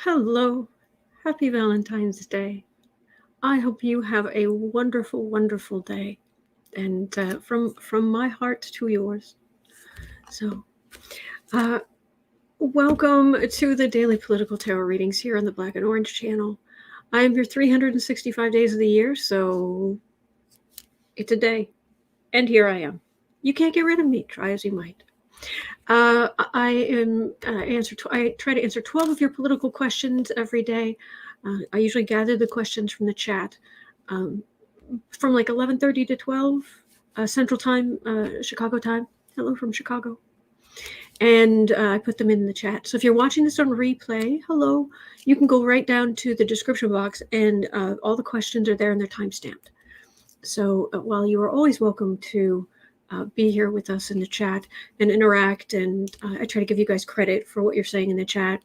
Hello, happy Valentine's Day. I hope you have a wonderful, wonderful day, and from my heart to yours. So, uh, welcome to the daily political tarot readings here on the Black and Orange channel. I am here 365 days of the year, so it's a day, and here I am. You can't get rid of me, try as you might. I try to answer 12 of your political questions every day. I usually gather the questions from the chat from like 11:30 to 12 Central Time, Chicago time. Hello from Chicago. And I put them in the chat. So if you're watching this on replay, hello, you can go right down to the description box, and all the questions are there and they're time-stamped. So while you are always welcome to be here with us in the chat and interact, and I try to give you guys credit for what you're saying in the chat.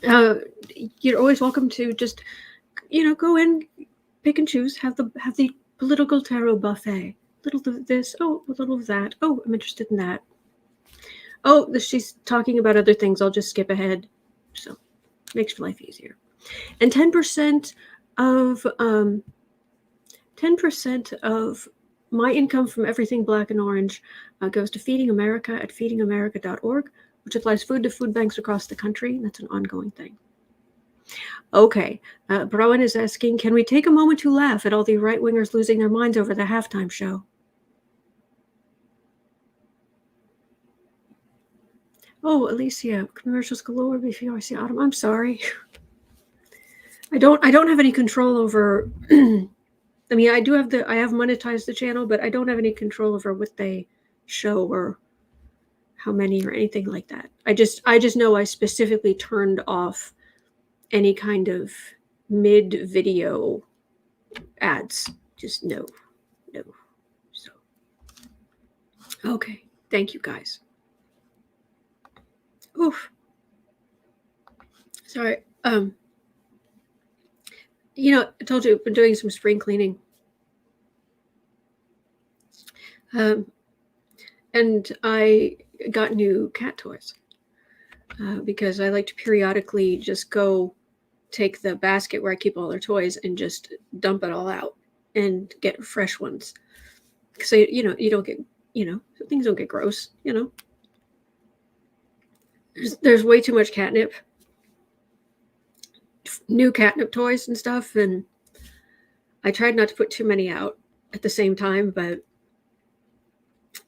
You're always welcome to just, go in, pick and choose, have the political tarot buffet. Little of this, oh, a little of that. Oh, I'm interested in that. Oh, she's talking about other things. I'll just skip ahead. So makes life easier. And 10% of my income from everything Black and Orange goes to Feeding America at feedingamerica.org, which applies food to food banks across the country. That's an ongoing thing. Okay, Browen is asking, can we take a moment to laugh at all the right-wingers losing their minds over the halftime show? Oh, Alicia, commercials galore before I see autumn. I'm sorry. I don't have any control over I mean, I have monetized the channel, but I don't have any control over what they show or how many or anything like that. I just know I specifically turned off any kind of mid-video ads. Just no. So, okay. Thank you, guys. Oof. Sorry. I told you I've been doing some spring cleaning. And I got new cat toys because I like to periodically just go take the basket where I keep all their toys and just dump it all out and get fresh ones. So, you don't get, things don't get gross, There's way too much catnip. New catnip toys and stuff, and I tried not to put too many out at the same time, but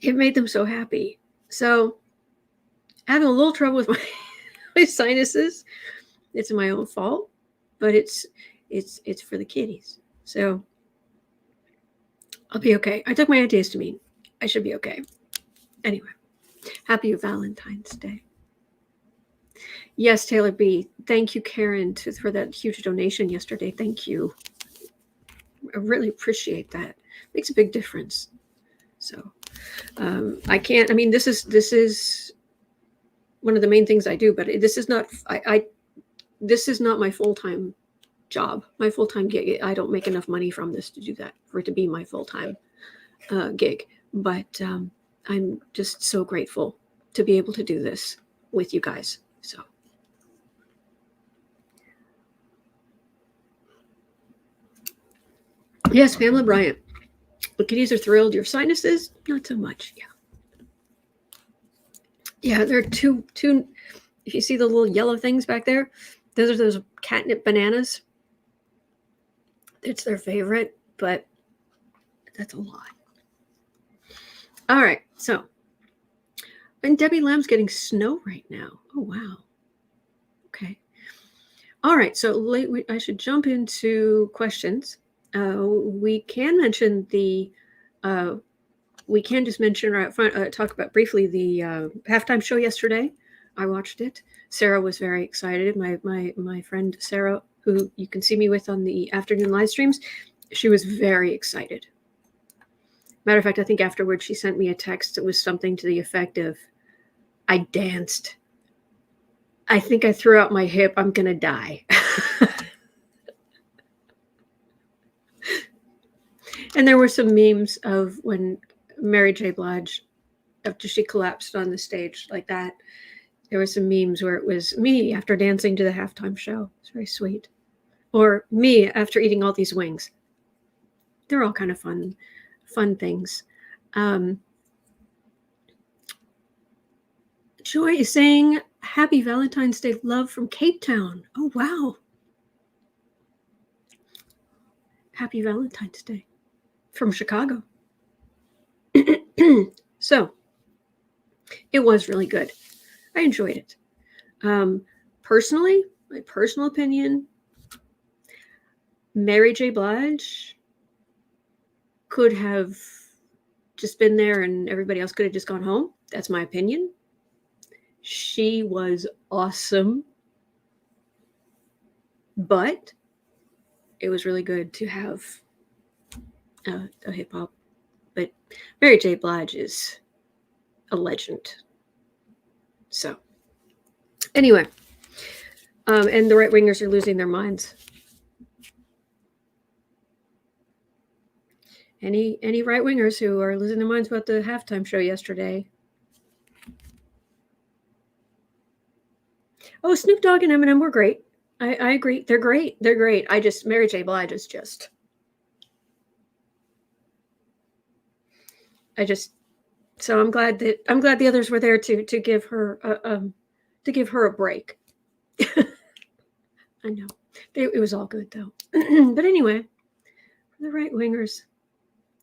it made them so happy. So having a little trouble with my sinuses. It's my own fault, but it's for the kitties. So I'll be okay. I took my antihistamine. I should be okay. Anyway, happy Valentine's Day. Yes, Taylor B. Thank you, Karen, for that huge donation yesterday. Thank you. I really appreciate that. Makes a big difference. So I can't. I mean, this is one of the main things I do, but this is not. This is not my full-time job. My full-time gig. I don't make enough money from this to do that, for it to be my full-time gig. But I'm just so grateful to be able to do this with you guys. So. Yes, Pamela Bryant. The kitties are thrilled. Your sinuses, not so much. Yeah, there are two. If you see the little yellow things back there, those are those catnip bananas. It's their favorite, but that's a lot. All right, so. And Debbie Lamb's getting snow right now. Oh, wow. Okay. All right, so I should jump into questions. We can mention we can just mention right up front, talk about briefly the halftime show yesterday. I watched it. Sarah was very excited. My friend Sarah, who you can see me with on the afternoon live streams, she was very excited. Matter of fact, I think afterwards she sent me a text that was something to the effect of, I danced. I think I threw out my hip. I'm going to die. And there were some memes of when Mary J. Blige, after she collapsed on the stage like that, There was some memes where it was me after dancing to the halftime show. It's very sweet. Or me after eating all these wings. They're all kind of fun things. Joy is saying, Happy Valentine's Day love from Cape Town. Oh, wow. Happy Valentine's Day from Chicago. So, it was really good. I enjoyed it. Personally, my personal opinion, Mary J. Blige could have just been there and everybody else could have just gone home. That's my opinion. She was awesome. But it was really good to have a hip hop. But Mary J. Blige is a legend. So, anyway, and the right wingers are losing their minds. Any right wingers who are losing their minds about the halftime show yesterday? Oh, Snoop Dogg and Eminem were great. I agree. They're great. They're great. Mary J. Blige is just. So I'm glad the others were there to give her a break. I know it was all good though. But anyway, the right wingers,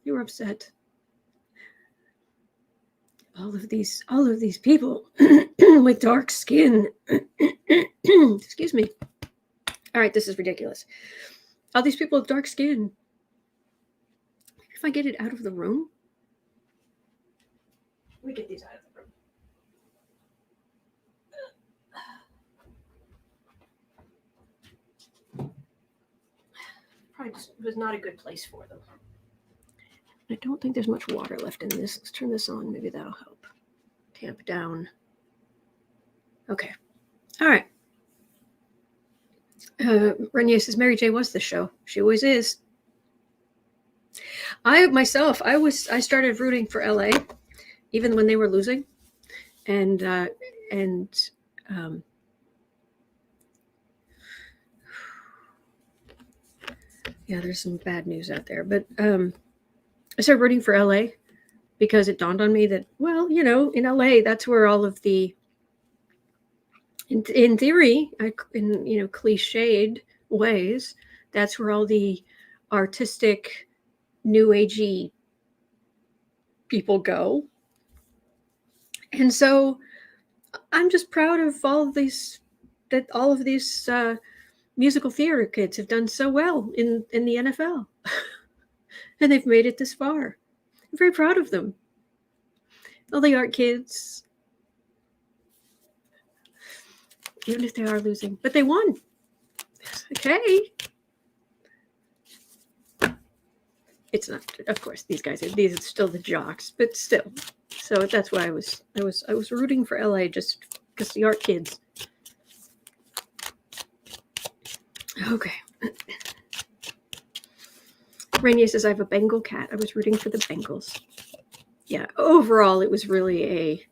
they were upset. All of these people with dark skin. Excuse me. All right, this is ridiculous. All these people with dark skin. Maybe if I get it out of the room. Let me get these out of the room. Probably just was not a good place for them. I don't think there's much water left in this. Let's turn this on. Maybe that'll help tamp down. Okay. All right. Renier says Mary J was the show. She always is. I started rooting for LA even when they were losing. And yeah, there's some bad news out there. But I started rooting for LA because it dawned on me that, well, in LA, that's where all of the, in theory, in cliched ways, that's where all the artistic, new agey people go. And so I'm just proud of all of these musical theater kids have done so well in the NFL. And they've made it this far. I'm very proud of them. All the art kids. Even if they are losing. But they won. Okay. It's not, of course, these are still the jocks, but still. So that's why I was rooting for LA just because the art kids. Okay. Rainier says, I have a Bengal cat. I was rooting for the Bengals. Yeah, overall, it was really a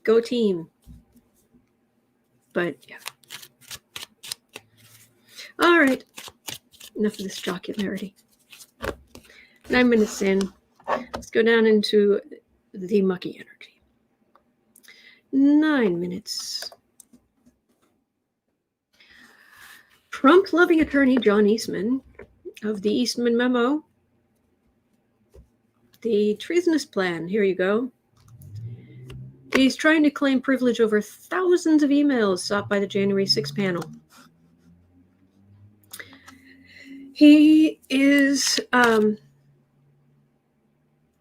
go team. But, yeah. All right. Enough of this jocularity. 9 minutes in. Let's go down into the mucky energy. 9 minutes. Trump-loving attorney John Eastman of the Eastman Memo, the treasonous plan, here you go. He's trying to claim privilege over thousands of emails sought by the January 6th panel. He is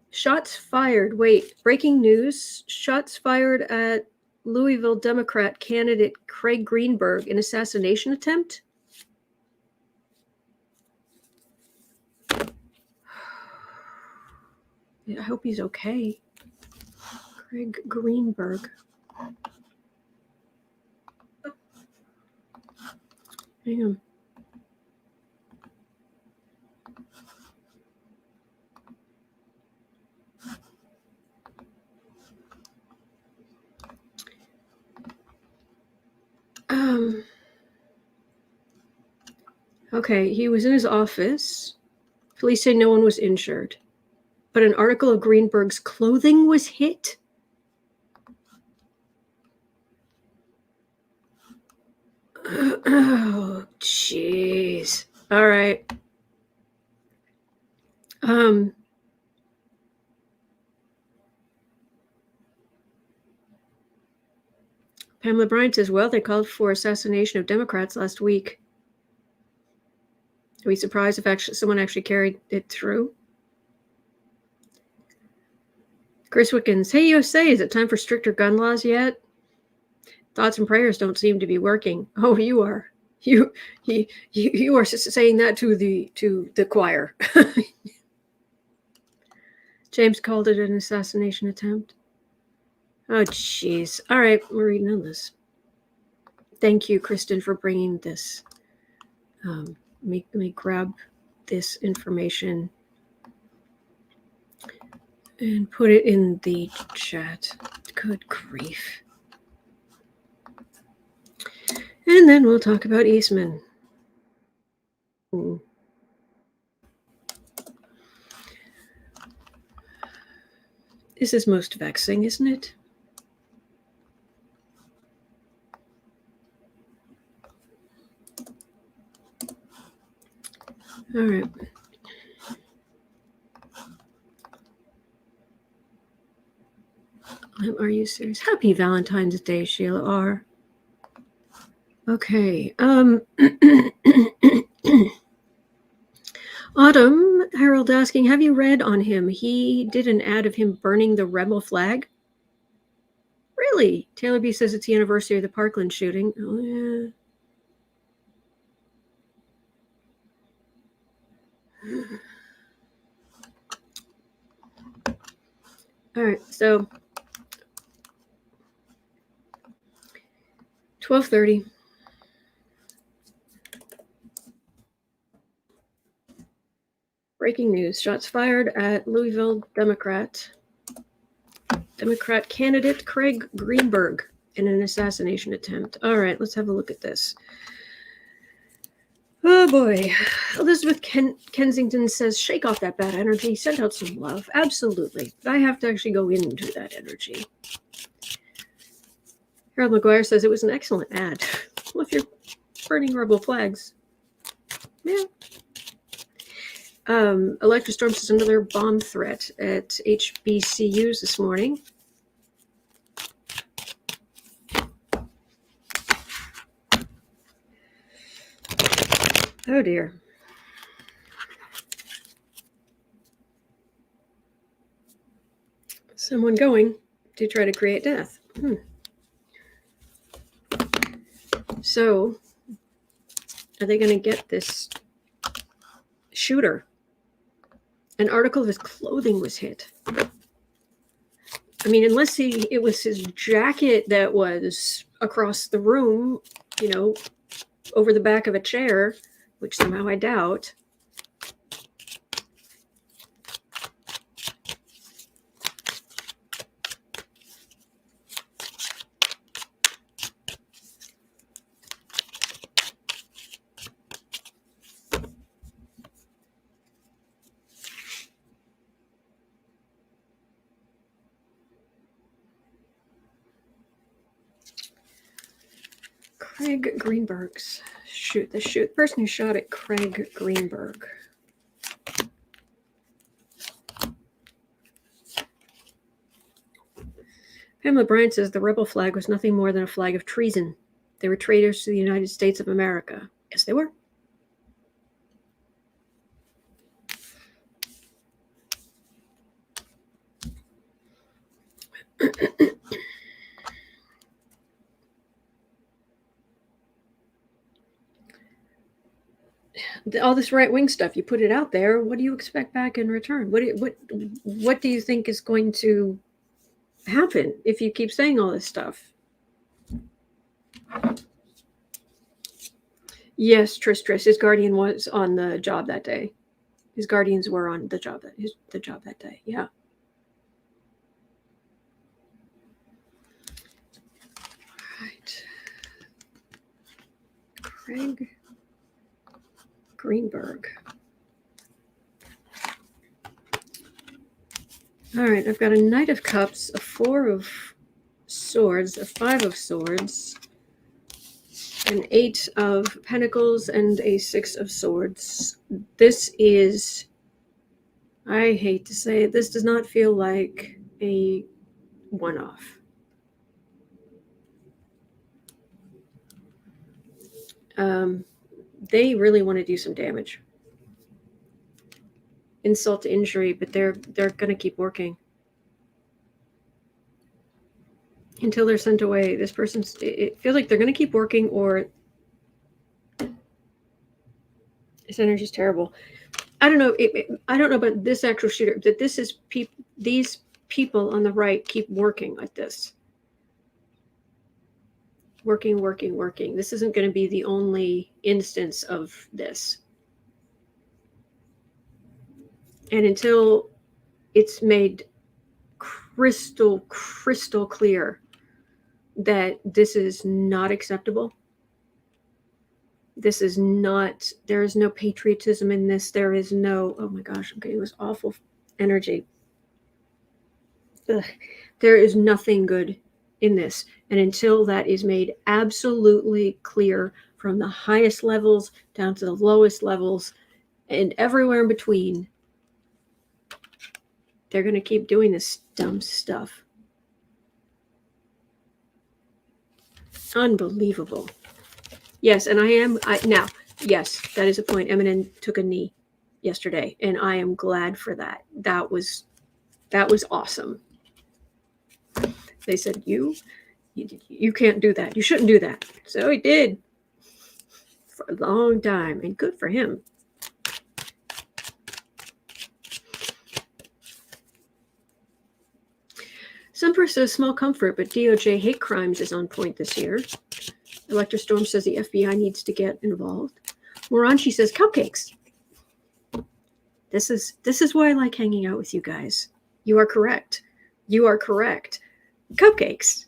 shots fired. Wait, breaking news. Shots fired at Louisville Democrat candidate Craig Greenberg in assassination attempt. I hope he's okay. Craig Greenberg. Hang on. Okay, he was in his office. Police say no one was injured, but an article of Greenberg's clothing was hit. Oh, jeez. All right. Pamela Bryant says, well, they called for assassination of Democrats last week. Are we surprised if someone actually carried it through? Chris Wickens, hey, USA, is it time for stricter gun laws yet? Thoughts and prayers don't seem to be working. Oh, you are. You are saying that to the choir. James called it an assassination attempt. Oh, jeez. All right, we're reading on this. Thank you, Kristen, for bringing this. Let me grab this information and put it in the chat. Good grief. And then we'll talk about Eastman. This is most vexing, isn't it? All right. Are you serious? Happy Valentine's Day, Sheila R. Okay. Autumn, Harold asking, have you read on him? He did an ad of him burning the rebel flag. Really? Taylor B says it's the anniversary of the Parkland shooting. Oh, yeah. All right, so 12:30. Breaking news. Shots fired at Louisville Democrat candidate Craig Greenberg in an assassination attempt. All right, let's have a look at this. Oh boy. Elizabeth Kensington says, shake off that bad energy. Send out some love. Absolutely. But I have to actually go into that energy. Harold McGuire says it was an excellent ad. Well, if you're burning rebel flags. Yeah. Electra Storm says another bomb threat at HBCUs this morning. Oh dear. Someone going to try to create death. So, are they going to get this shooter? An article of his clothing was hit. I mean, unless it was his jacket that was across the room, over the back of a chair, which somehow I doubt. Craig Greenberg's the person who shot at Craig Greenberg. Pamela Bryant says the rebel flag was nothing more than a flag of treason. They were traitors to the United States of America. Yes, they were. All this right-wing stuff, you put it out there. What do you expect back in return? What do you think is going to happen if you keep saying all this stuff? Yes, Tris. His guardian was on the job that day. His guardians were on the job that day. Yeah. Right. Craig Greenberg. All right, I've got a Knight of Cups, a Four of Swords, a Five of Swords, an Eight of Pentacles, and a Six of Swords. This is, I hate to say it, this does not feel like a one-off. They really want to do some damage. Insult to injury, but they're going to keep working until they're sent away. This person's, it feels like they're going to keep working, or this energy is terrible. I don't know. I don't know about this actual shooter, but this is these people on the right keep working like this. Working. This isn't going to be the only instance of this. And until it's made crystal clear that this is not acceptable, this is not, there is no patriotism in this. There is no, oh my gosh, I'm getting this awful energy. Ugh. There is nothing good in this. And until that is made absolutely clear from the highest levels down to the lowest levels and everywhere in between, they're going to keep doing this dumb stuff. Unbelievable. Yes, and now, yes, that is a point. Eminem took a knee yesterday, and I am glad for that. That was awesome. They said, you can't do that. You shouldn't do that. So he did for a long time, and good for him. Some says small comfort, but DOJ hate crimes is on point this year. Elector Storm says the FBI needs to get involved. Moranchi says cupcakes. This is why I like hanging out with you guys. You are correct. Cupcakes.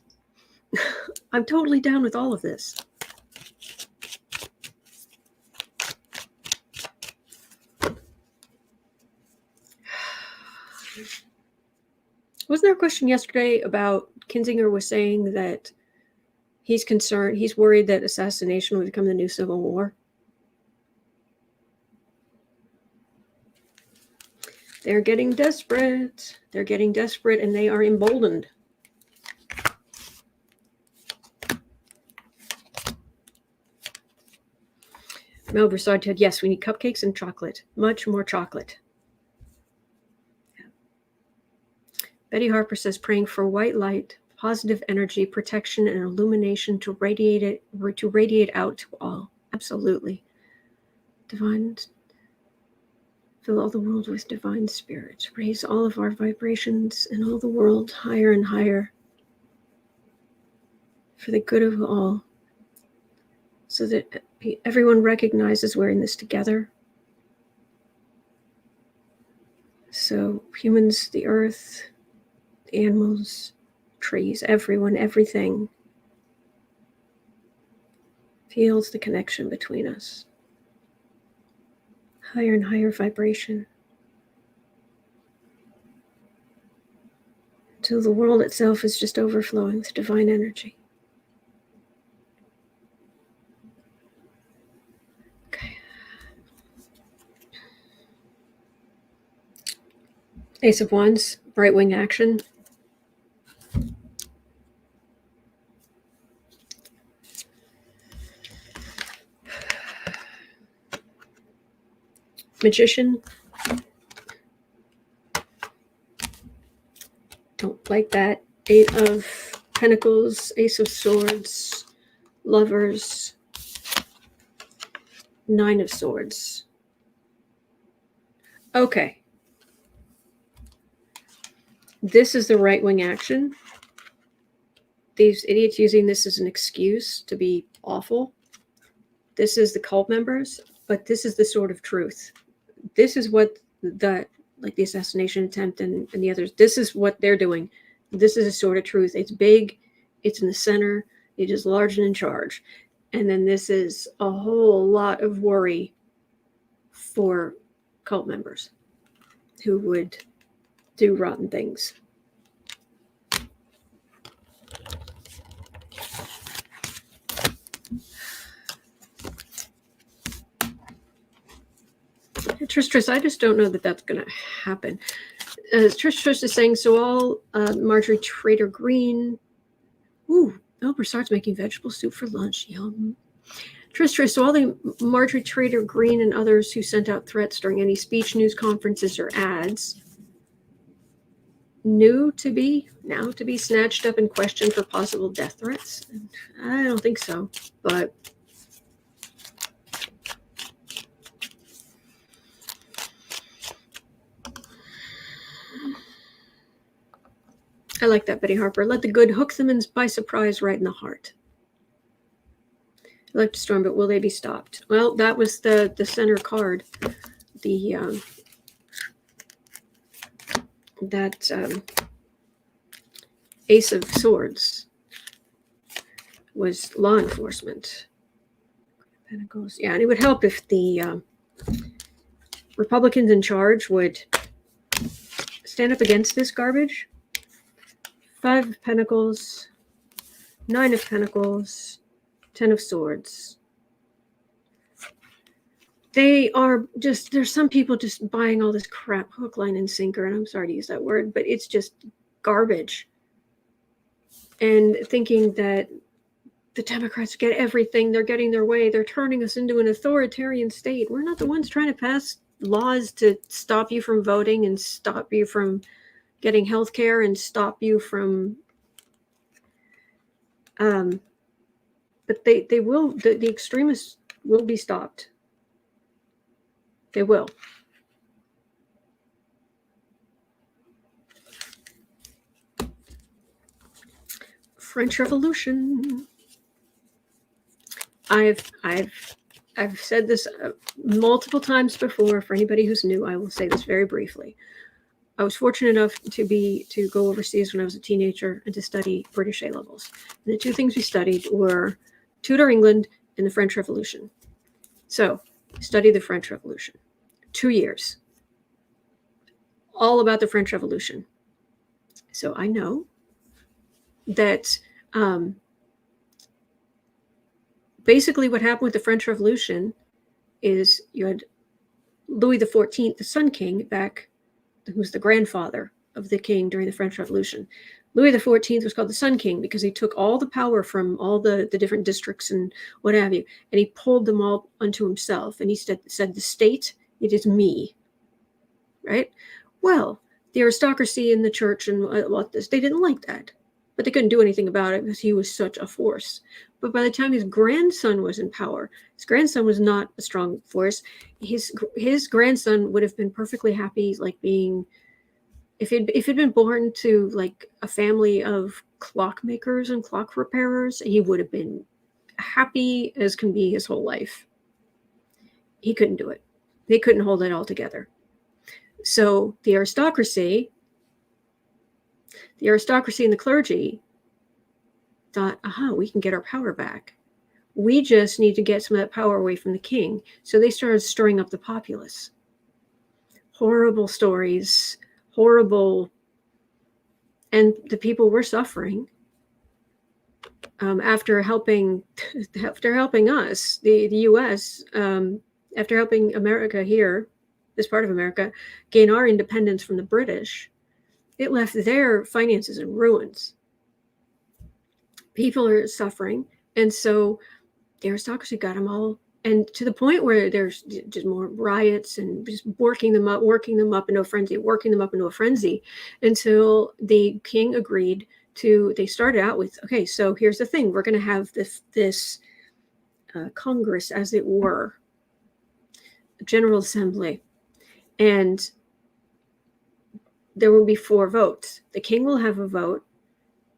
I'm totally down with all of this. Wasn't there a question yesterday about Kinzinger was saying that he's worried that assassination will become the new civil war? They're getting desperate. And they are emboldened. Mel Broussard said, yes, we need cupcakes and chocolate. Much more chocolate. Yeah. Betty Harper says, praying for white light, positive energy, protection, and illumination to radiate out to all. Absolutely. Divine, fill all the world with divine spirit. Raise all of our vibrations and all the world higher and higher for the good of all, so that everyone recognizes we're in this together. So humans, the earth, the animals, trees, everyone, everything feels the connection between us. Higher and higher vibration. Until the world itself is just overflowing with divine energy. Okay. Ace of Wands, right-wing action. Magician. Don't like that. Eight of Pentacles, Ace of Swords, Lovers, Nine of Swords. Okay. This is the right-wing action. These idiots using this as an excuse to be awful. This is the cult members, but this is the sword of truth. This is what the assassination attempt and the others, this is what they're doing. This is a sword of truth. It's big. It's in the center. It is large and in charge. And then this is a whole lot of worry for cult members who would do rotten things. Trish, I just don't know that that's going to happen. Trish is saying, so all Marjorie Trader Green. Ooh, Albert starts making vegetable soup for lunch. Yum. Trish, so all the Marjorie Trader Green and others who sent out threats during any speech, news conferences, or ads now to be snatched up and questioned for possible death threats? I don't think so, but I like that, Betty Harper. Let the good hook them by surprise right in the heart. I like to storm, but will they be stopped? Well, that was the center card. The Ace of Swords was law enforcement. Pentacles. Yeah, and it would help if the Republicans in charge would stand up against this garbage. 5 of Pentacles, 9 of Pentacles, 10 of Swords. They are just, there's some people just buying all this crap, hook, line, and sinker, and I'm sorry to use that word, but it's just garbage. And thinking that the Democrats get everything, they're getting their way, they're turning us into an authoritarian state. We're not the ones trying to pass laws to stop you from voting and stop you from getting health care and stop you from but they will, the extremists will be stopped. They will. French Revolution. I've said this multiple times before. For anybody who's new, I will say this very briefly. I was fortunate enough to go overseas when I was a teenager and to study British A-levels. And the 2 things we studied were Tudor England and the French Revolution. So, study the French Revolution. 2 years. All about the French Revolution. So I know that basically what happened with the French Revolution is you had Louis XIV, the Sun King, who's the grandfather of the king during the French Revolution. Louis XIV was called the Sun King because he took all the power from all the different districts and what have you, and he pulled them all unto himself. And he said, the state, it is me. Right? Well, the aristocracy in the church and they didn't like that. But they couldn't do anything about it because he was such a force. But by the time his grandson was in power, his grandson was not a strong force. His grandson would have been perfectly happy, like being, if he'd been born to like a family of clockmakers and clock repairers, he would have been happy as can be his whole life. He couldn't do it. They couldn't hold it all together. So the aristocracy and the clergy thought, we can get our power back. We just need to get some of that power away from the king. So they started stirring up the populace. Horrible stories, horrible. And the people were suffering after helping us, the U.S., after helping America here, this part of America, gain our independence from the British. It left their finances in ruins. People are suffering. And so the aristocracy got them all. And to the point where there's just more riots and just working them up into a frenzy, until the king agreed to, they started out with, okay, so here's the thing. We're going to have this Congress, as it were, General Assembly. And there will be 4 votes. The king will have a vote.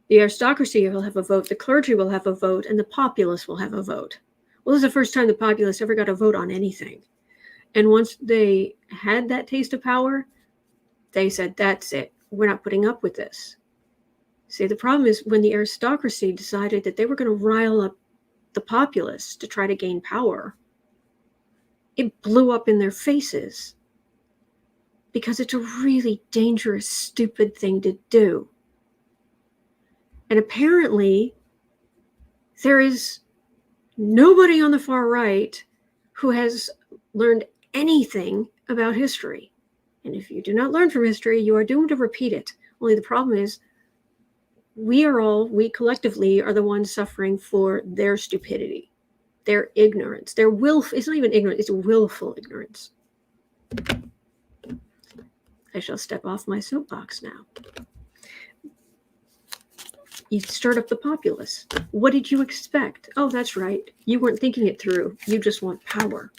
The aristocracy will have a vote. The clergy will have a vote. And the populace will have a vote. Well, this is the first time the populace ever got a vote on anything. And once they had that taste of power, they said, that's it. We're not putting up with this. See, the problem is when the aristocracy decided that they were going to rile up the populace to try to gain power, it blew up in their faces because it's a really dangerous, stupid thing to do. And apparently, there is nobody on the far right who has learned anything about history. And if you do not learn from history, you are doomed to repeat it. Only the problem is, we collectively are the ones suffering for their stupidity, their ignorance, their it's not even ignorance, it's willful ignorance. I shall step off my soapbox now. You stirred up the populace. What did you expect? Oh, that's right. You weren't thinking it through. You just want power.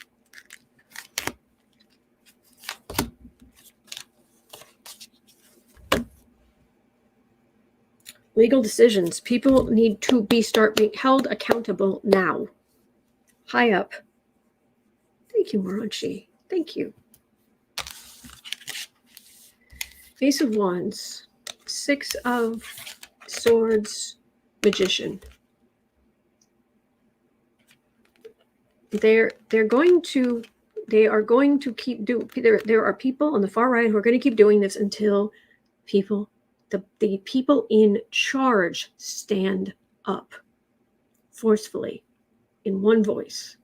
Legal decisions. People need to start being held accountable now. High up. Thank you, Moranchi. Thank you. Ace of Wands. Six of Swords, Magician. They are going to keep doing. There are people on the far right who are going to keep doing this until the people in charge stand up forcefully in one voice.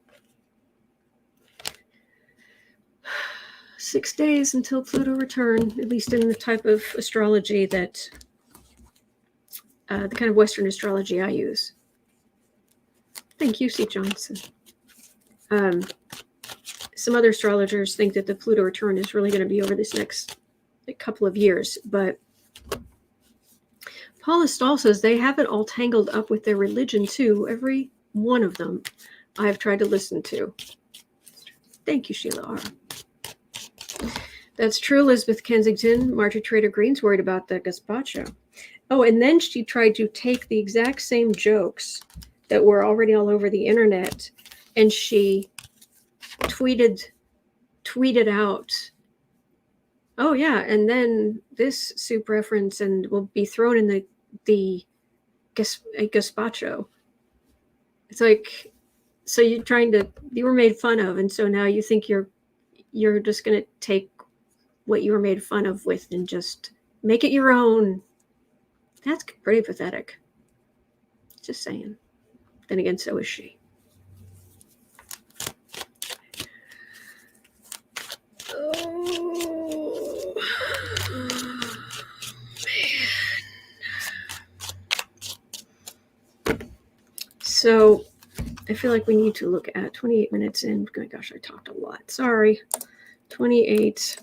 6 days until Pluto return, at least in the type of astrology that the kind of Western astrology I use. Thank you, C. Johnson. Some other astrologers think that the Pluto return is really going to be over this next couple of years, but Paula Stahl says they have it all tangled up with their religion too. Every one of them I've tried to listen to. Thank you, Sheila R. That's true, Elizabeth Kensington. Marjorie Trader Green's worried about the gazpacho. Oh, and then she tried to take the exact same jokes that were already all over the internet, and she tweeted out, oh yeah, and then this soup reference and will be thrown in the gazpacho. It's like, so you were made fun of, and so now you think you're just going to take what you were made fun of with and just make it your own. That's pretty pathetic. Just saying. Then again, so is she. Oh, man. So I feel like we need to look at 28 minutes in. Oh my gosh, I talked a lot. Sorry. 28.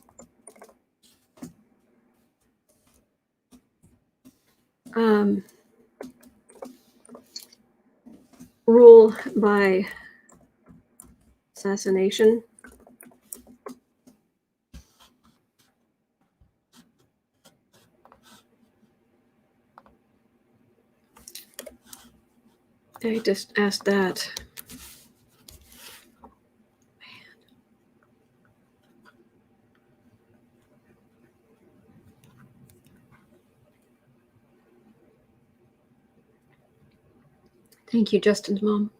Rule by assassination. I just asked that. Thank you, Justin's mom.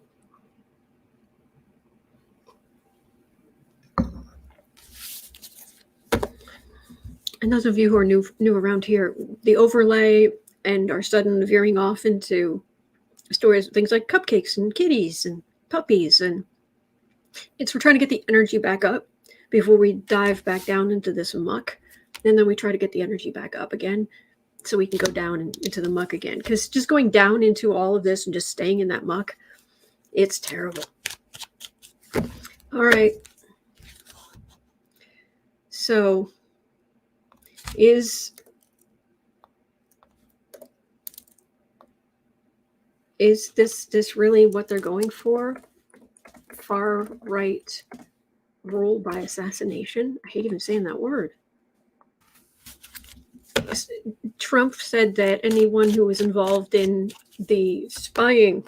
And those of you who are new around here, the overlay and our sudden veering off into stories, things like cupcakes and kitties and puppies, and we're trying to get the energy back up before we dive back down into this muck, and then we try to get the energy back up again so we can go down into the muck again. Because just going down into all of this and just staying in that muck, it's terrible. All right. So is this really what they're going for? Far right rule by assassination? I hate even saying that word. Trump said that anyone who was involved in the spying,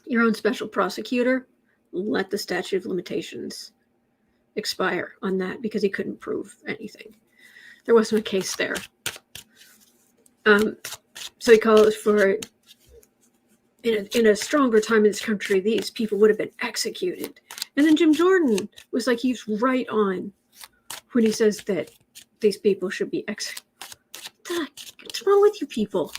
your own special prosecutor, let the statute of limitations expire on that because he couldn't prove anything. There wasn't a case there. So he calls for in a stronger time in this country, these people would have been executed. And then Jim Jordan was like, he's right on when he says that these people should be executed. What's wrong with you people?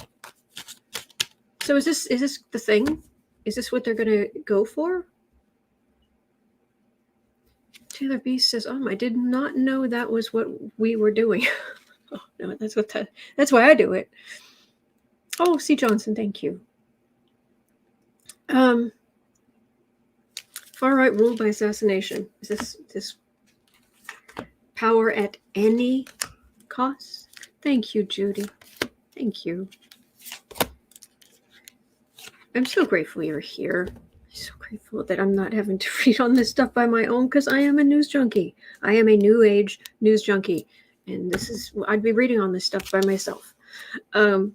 So is this the thing? Is this what they're gonna go for? Taylor Beast says, I did not know that was what we were doing. Oh no, that's why I do it. Oh, C. Johnson, thank you. Far right rule by assassination. Is this power at any cost? Thank you, Judy. Thank you. I'm so grateful you're here. I'm so grateful that I'm not having to read on this stuff by my own, because I am a news junkie. I am a new age news junkie. And I'd be reading on this stuff by myself. But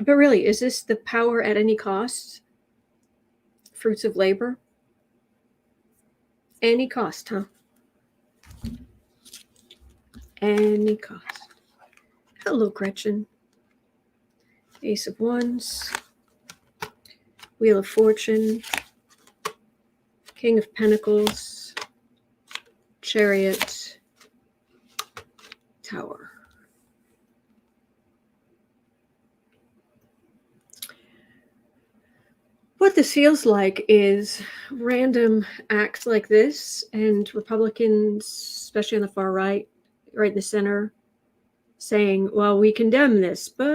really, is this the power at any cost? Fruits of labor? Any cost, huh? Any cost. Hello, Gretchen. Ace of Wands. Wheel of Fortune. King of Pentacles. Chariot. Tower. What this feels like is random acts like this, and Republicans, especially on the far right in the center, saying, well, we condemn this, but,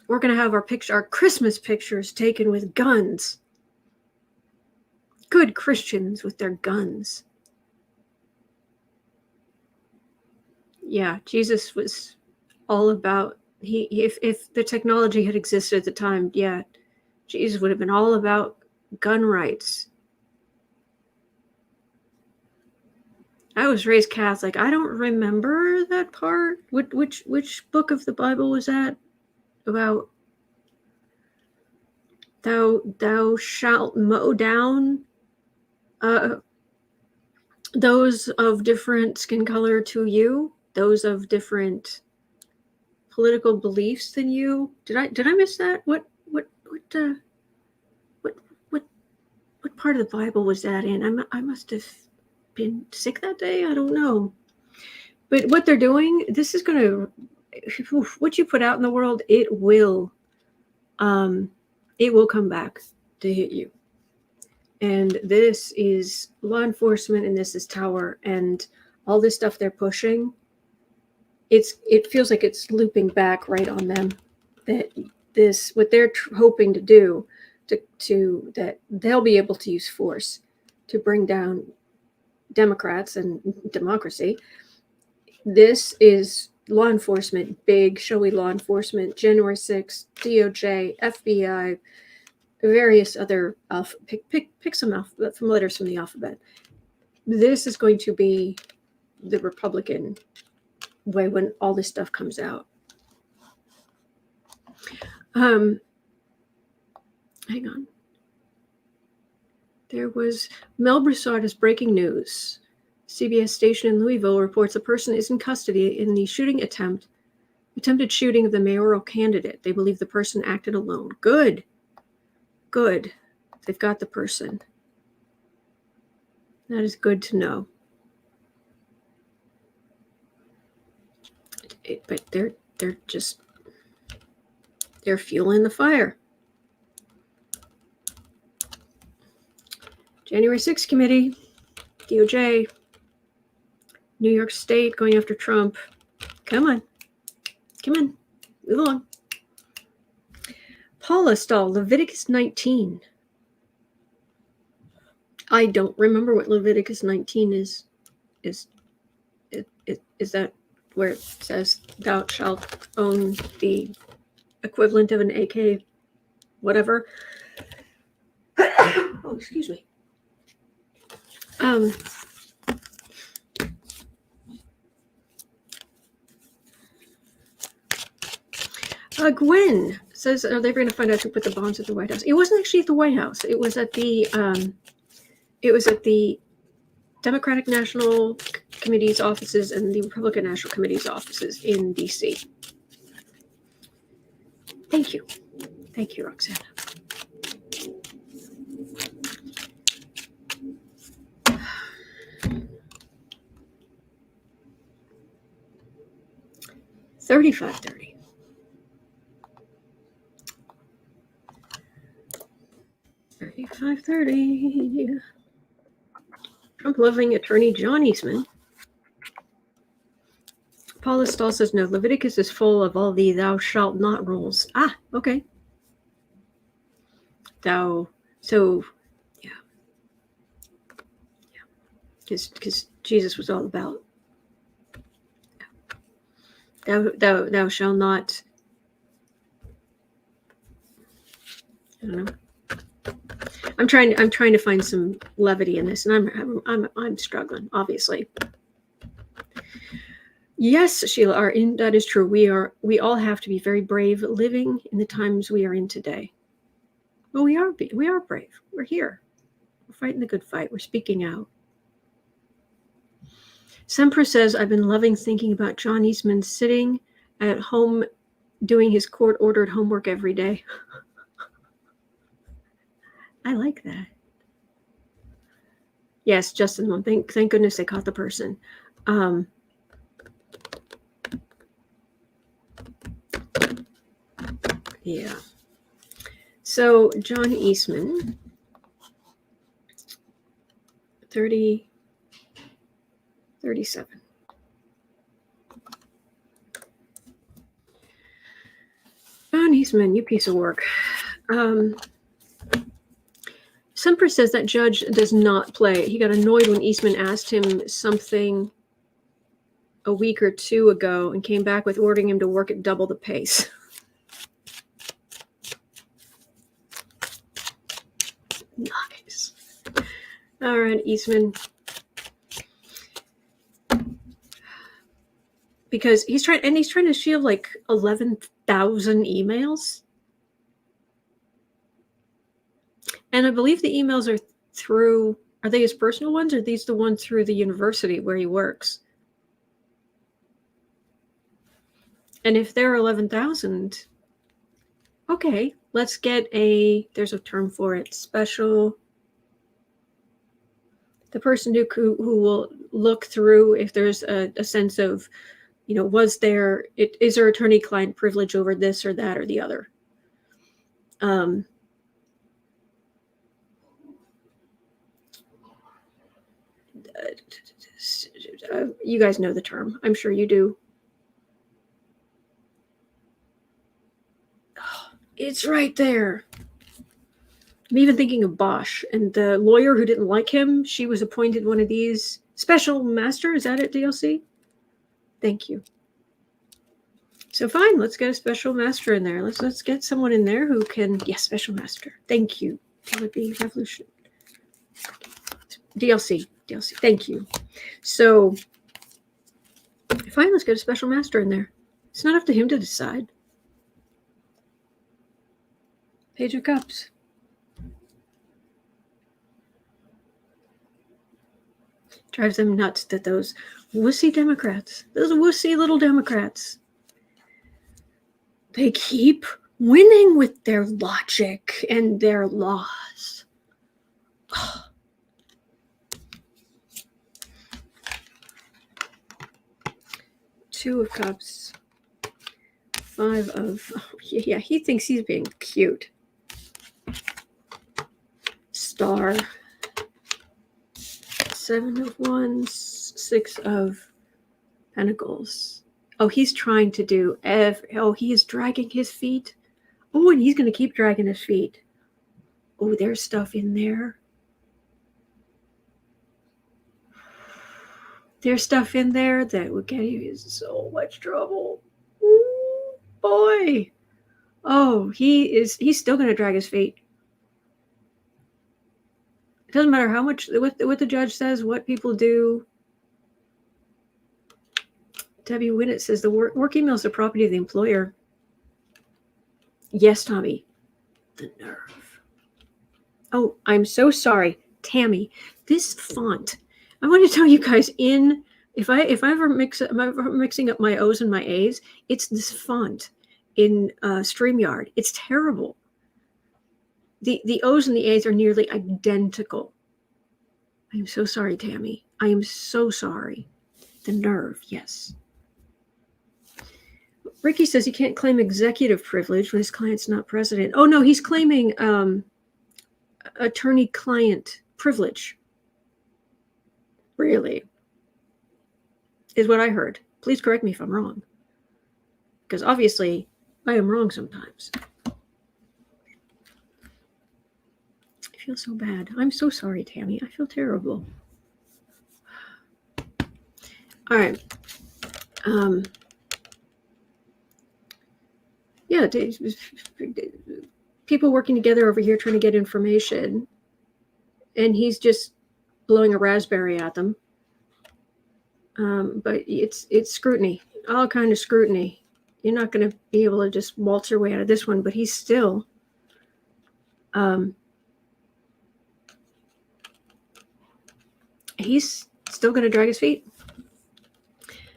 we're going to have our Christmas pictures taken with guns. Good Christians with their guns. Yeah, Jesus was all about, if the technology had existed at the time, yeah, Jesus would have been all about gun rights. I was raised Catholic. I don't remember that part. Which book of the Bible was that about? Thou shalt mow down those of different skin color to you, those of different political beliefs than you. Did I miss that? What part of the Bible was that in? I must have been sick that day. I don't know. But what they're doing, this is going to, what you put out in the world, it will come back to hit you. And this is law enforcement, and this is Tower, and all this stuff they're pushing. It feels like it's looping back right on them. That this, what they're hoping to do, to that they'll be able to use force to bring down Democrats and democracy. This is law enforcement, big, showy law enforcement, January 6th, DOJ, FBI, various other, pick some letters from the alphabet. This is going to be the Republican way when all this stuff comes out. Hang on. There was Mel Broussard is breaking news. CBS station in Louisville reports a person is in custody in the attempted shooting of the mayoral candidate. They believe the person acted alone. Good. They've got the person. That is good to know. But they're fueling the fire. January 6th committee, DOJ, New York State going after Trump. Come on, move along. Paula Stahl, Leviticus 19. I don't remember what Leviticus 19 is. Is that where it says thou shalt own the equivalent of an AK, whatever? Oh, excuse me. Gwen says, are they going to find out who put the bombs at the White House? It wasn't actually at the White House. It was at the Democratic National Committee's offices and the Republican National Committee's offices in D.C. Thank you. Thank you, Roxana. $35.30. $35.30. Trump-loving attorney John Eastman. Paula Stahl says, no, Leviticus is full of all the thou shalt not rules. Ah, okay. So, yeah. Because Jesus was all about thou shalt not. I don't know. I'm trying to find some levity in this, and I'm struggling, obviously. Yes, Sheila, that is true. We all have to be very brave living in the times we are in today. Well, we are brave. We're here. We're fighting the good fight. We're speaking out. Semper says, I've been loving thinking about John Eastman sitting at home doing his court-ordered homework every day. I like that. Yes, Justin, thank goodness they caught the person. Yeah. So John Eastman, 37. John Eastman, you piece of work. Semper says that judge does not play. He got annoyed when Eastman asked him something a week or two ago and came back with ordering him to work at double the pace. Nice. All right, Eastman. Because he's trying to shield like 11,000 emails. And I believe the emails are they his personal ones, or are these the ones through the university where he works? And if there are 11,000, okay, let's get there's a term for it, the person who will look through if there's a sense of, is there attorney-client privilege over this or that or the other? You guys know the term. I'm sure you do. Oh, it's right there. I'm even thinking of Bosch and the lawyer who didn't like him. She was appointed one of these special master. Is that it, DLC? Thank you. So fine, let's get a special master in there. Let's get someone in there who can. Yes, special master. Thank you. That would be revolution. DLC. Thank you. So fine, let's get a special master in there. It's not up to him to decide. Page of Cups. Drives them nuts that those wussy little Democrats, they keep winning with their logic and their laws. Oh. Two of Cups. Five of... yeah, he thinks he's being cute. Star. Seven of Wands. Six of Pentacles. Oh, he's trying to do... he is dragging his feet. Oh, and he's going to keep dragging his feet. Oh, there's stuff in there. There's stuff in there that would get you in so much trouble. Ooh, boy. Oh, he's still going to drag his feet. It doesn't matter how much, what the judge says, what people do. Debbie Winnett says the work email is the property of the employer. Yes, Tommy. The nerve. Oh, I'm so sorry. Tammy, this font. I want to tell you guys, in If I ever mixing up my O's and my A's, it's this font in StreamYard. It's terrible. The O's and the A's are nearly identical. I am so sorry, Tammy. I am so sorry. The nerve, yes. Ricky says he can't claim executive privilege when his client's not president. Oh, no, he's claiming attorney-client privilege. Really? Is what I heard. Please correct me if I'm wrong. Because obviously, I am wrong sometimes. I feel so bad. I'm so sorry, Tammy. I feel terrible. All right. Yeah, people working together over here trying to get information, and he's just blowing a raspberry at them. But it's scrutiny, all kind of scrutiny. You're not going to be able to just waltz your way out of this one, but he's still going to drag his feet.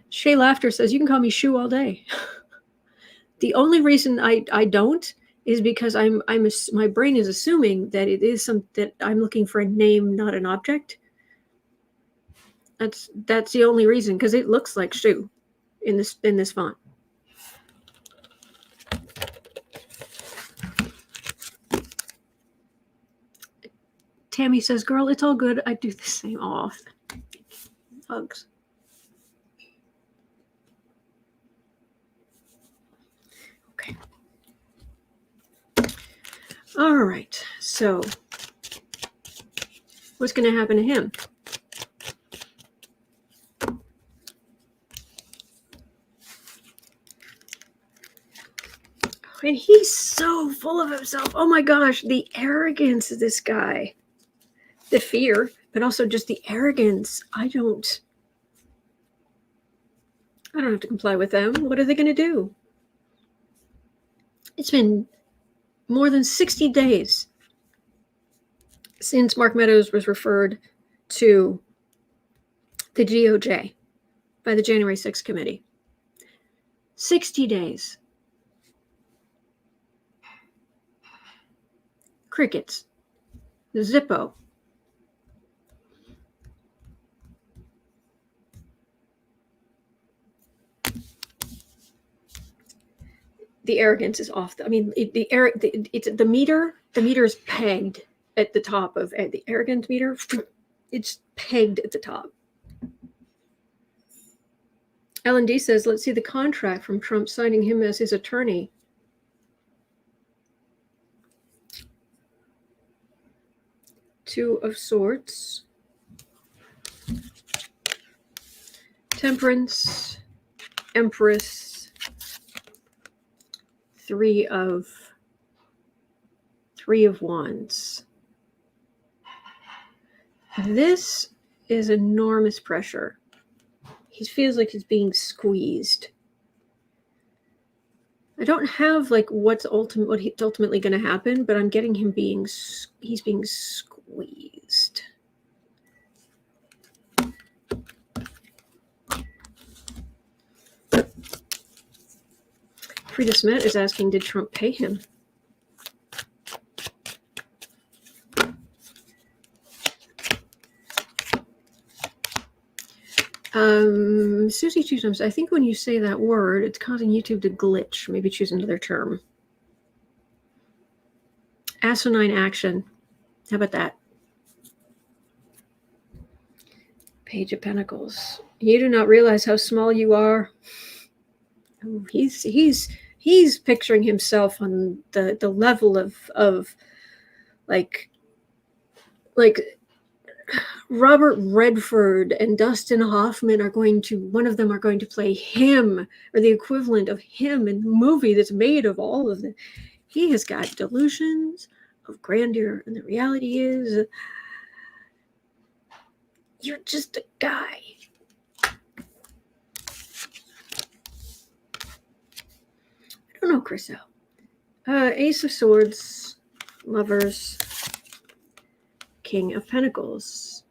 Shay Laughter says, you can call me Shoe all day. The only reason I don't is because my brain is assuming that it is that I'm looking for a name, not an object. That's the only reason, because it looks like Shoe in this font. Tammy says, girl, it's all good. I do the same. Off. Hugs. Okay. All right. So what's going to happen to him? And he's so full of himself. Oh my gosh, the arrogance of this guy. The fear, but also just the arrogance. I don't have to comply with them. What are they going to do? It's been more than 60 days since Mark Meadows was referred to the DOJ by the January 6th committee. 60 days. Crickets. Zippo. The arrogance is off. The meter is pegged at the top of the arrogant meter. It's pegged at the top. Ellen D says, let's see the contract from Trump signing him as his attorney. Two of Swords. Temperance. Empress. Three of Wands. This is enormous pressure. He feels like he's being squeezed. I don't have like what's ultimately going to happen, but I'm getting him he's being squeezed. Frida Smet is asking, did Trump pay him? Susie Choosums, I think when you say that word, it's causing YouTube to glitch. Maybe choose another term. Asinine action. How about that? Page of Pentacles. You do not realize how small you are. Oh, he's picturing himself on the level of like Robert Redford and Dustin Hoffman one of them are going to play him, or the equivalent of him, in the movie that's made of all of them. He has got delusions of grandeur, and the reality is you're just a guy. I don't know, Chriselle. Ace of Swords, Lovers, King of Pentacles,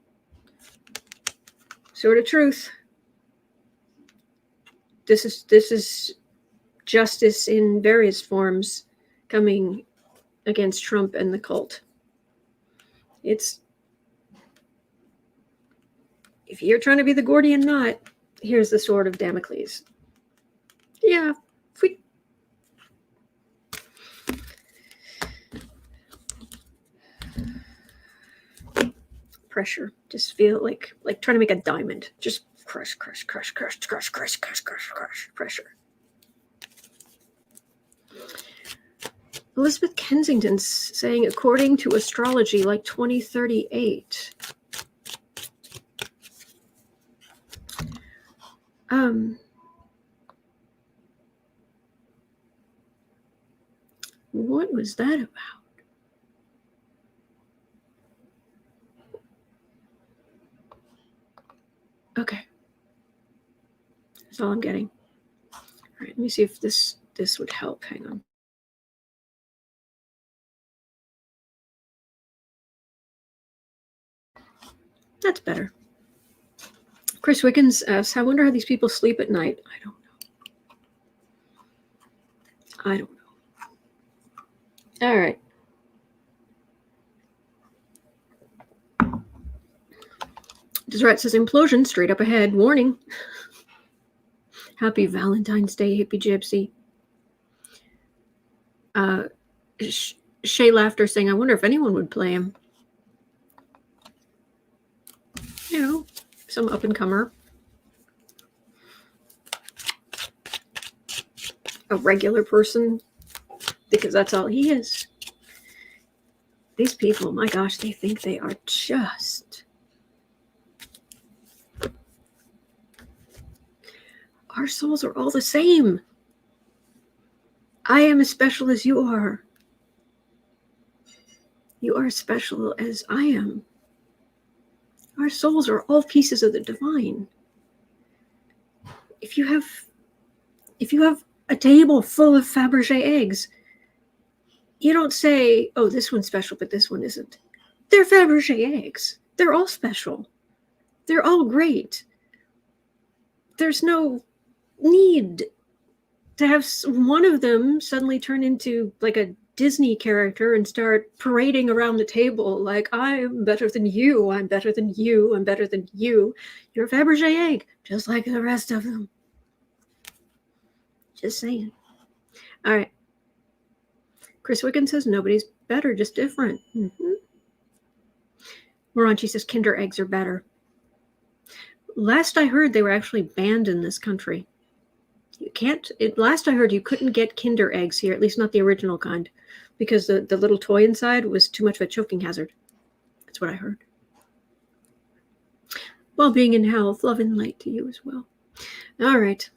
Sword of Truth, this is justice in various forms coming against Trump and the cult. It's, if you're trying to be the Gordian knot, here's the sword of Damocles. Yeah, pressure. Just feel like trying to make a diamond. Just crush, pressure. Elizabeth Kensington's saying, according to astrology, like 2038. What was that about? Okay. That's all I'm getting. All right, let me see if this would help. Hang on. That's better. Chris Wickens asks, I wonder how these people sleep at night. I don't know. All right. Deseret says, implosion straight up ahead. Warning. Happy Valentine's Day, hippie gypsy. Shay Laughter saying, I wonder if anyone would play him. You know, some up-and-comer. A regular person, because that's all he is. These people, my gosh, they think they are just... Our souls are all the same. I am as special as you are. You are as special as I am. Our souls are all pieces of the divine. If you have a table full of Fabergé eggs, you don't say, oh, this one's special, but this one isn't. They're Fabergé eggs. They're all special. They're all great. There's no need to have one of them suddenly turn into like a Disney character and start parading around the table like, I'm better than you, I'm better than you, I'm better than you. You're a Fabergé egg, just like the rest of them. Just saying. All right. Chris Wickens says, nobody's better, just different. Moranchi says, Kinder eggs are better. Last I heard, they were actually banned in this country. You can't, last I heard, you couldn't get Kinder eggs here, at least not the original kind, because the little toy inside was too much of a choking hazard. That's what I heard. Well, being in health, love and light to you as well. All right.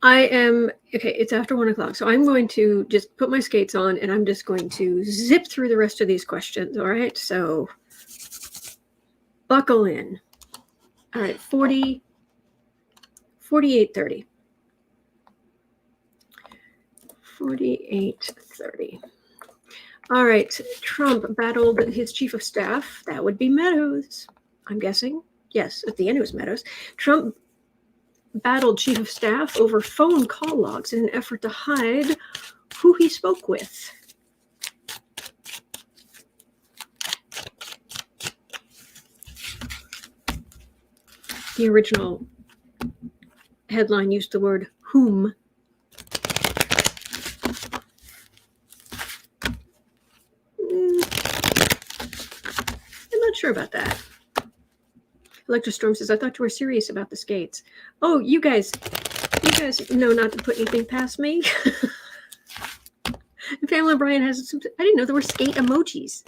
Okay, it's after 1 o'clock, so I'm going to just put my skates on and I'm just going to zip through the rest of these questions, all right? So buckle in. All right, 4830. 4830. All right, Trump battled his chief of staff. That would be Meadows, I'm guessing. Yes, at the end it was Meadows. Trump battled chief of staff over phone call logs in an effort to hide who he spoke with. The original headline used the word whom. I'm not sure about that. Electrostorm says, I thought you were serious about the skates. Oh, you guys know not to put anything past me. And Pamela Bryan has some, I didn't know there were skate emojis.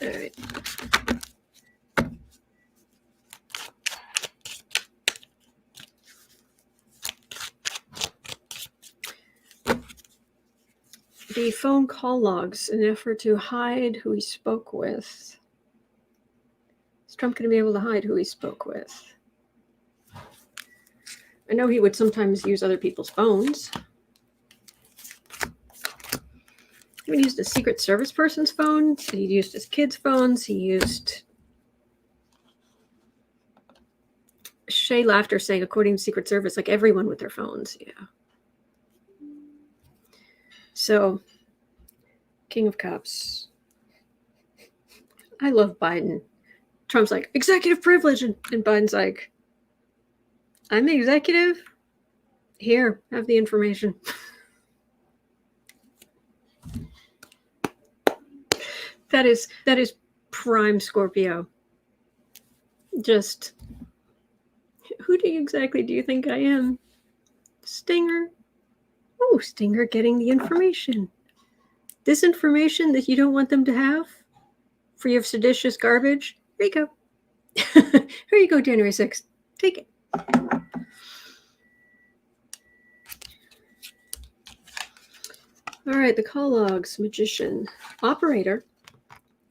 All right. The phone call logs, in an effort to hide who he spoke with. Is Trump going to be able to hide who he spoke with? I know he would sometimes use other people's phones. He used a Secret Service person's phone. He used his kids' phones. He used Shay Laughter saying, according to Secret Service, like everyone with their phones. Yeah. So, King of Cups. I love Biden. Trump's like, executive privilege. And Biden's like, I'm the executive. Here, have the information. That is prime Scorpio. Just, who exactly do you think I am? Stinger. Oh, Stinger getting the information. This information that you don't want them to have for your seditious garbage, here you go. Here you go, January 6th. Take it. All right, the call logs, magician, operator.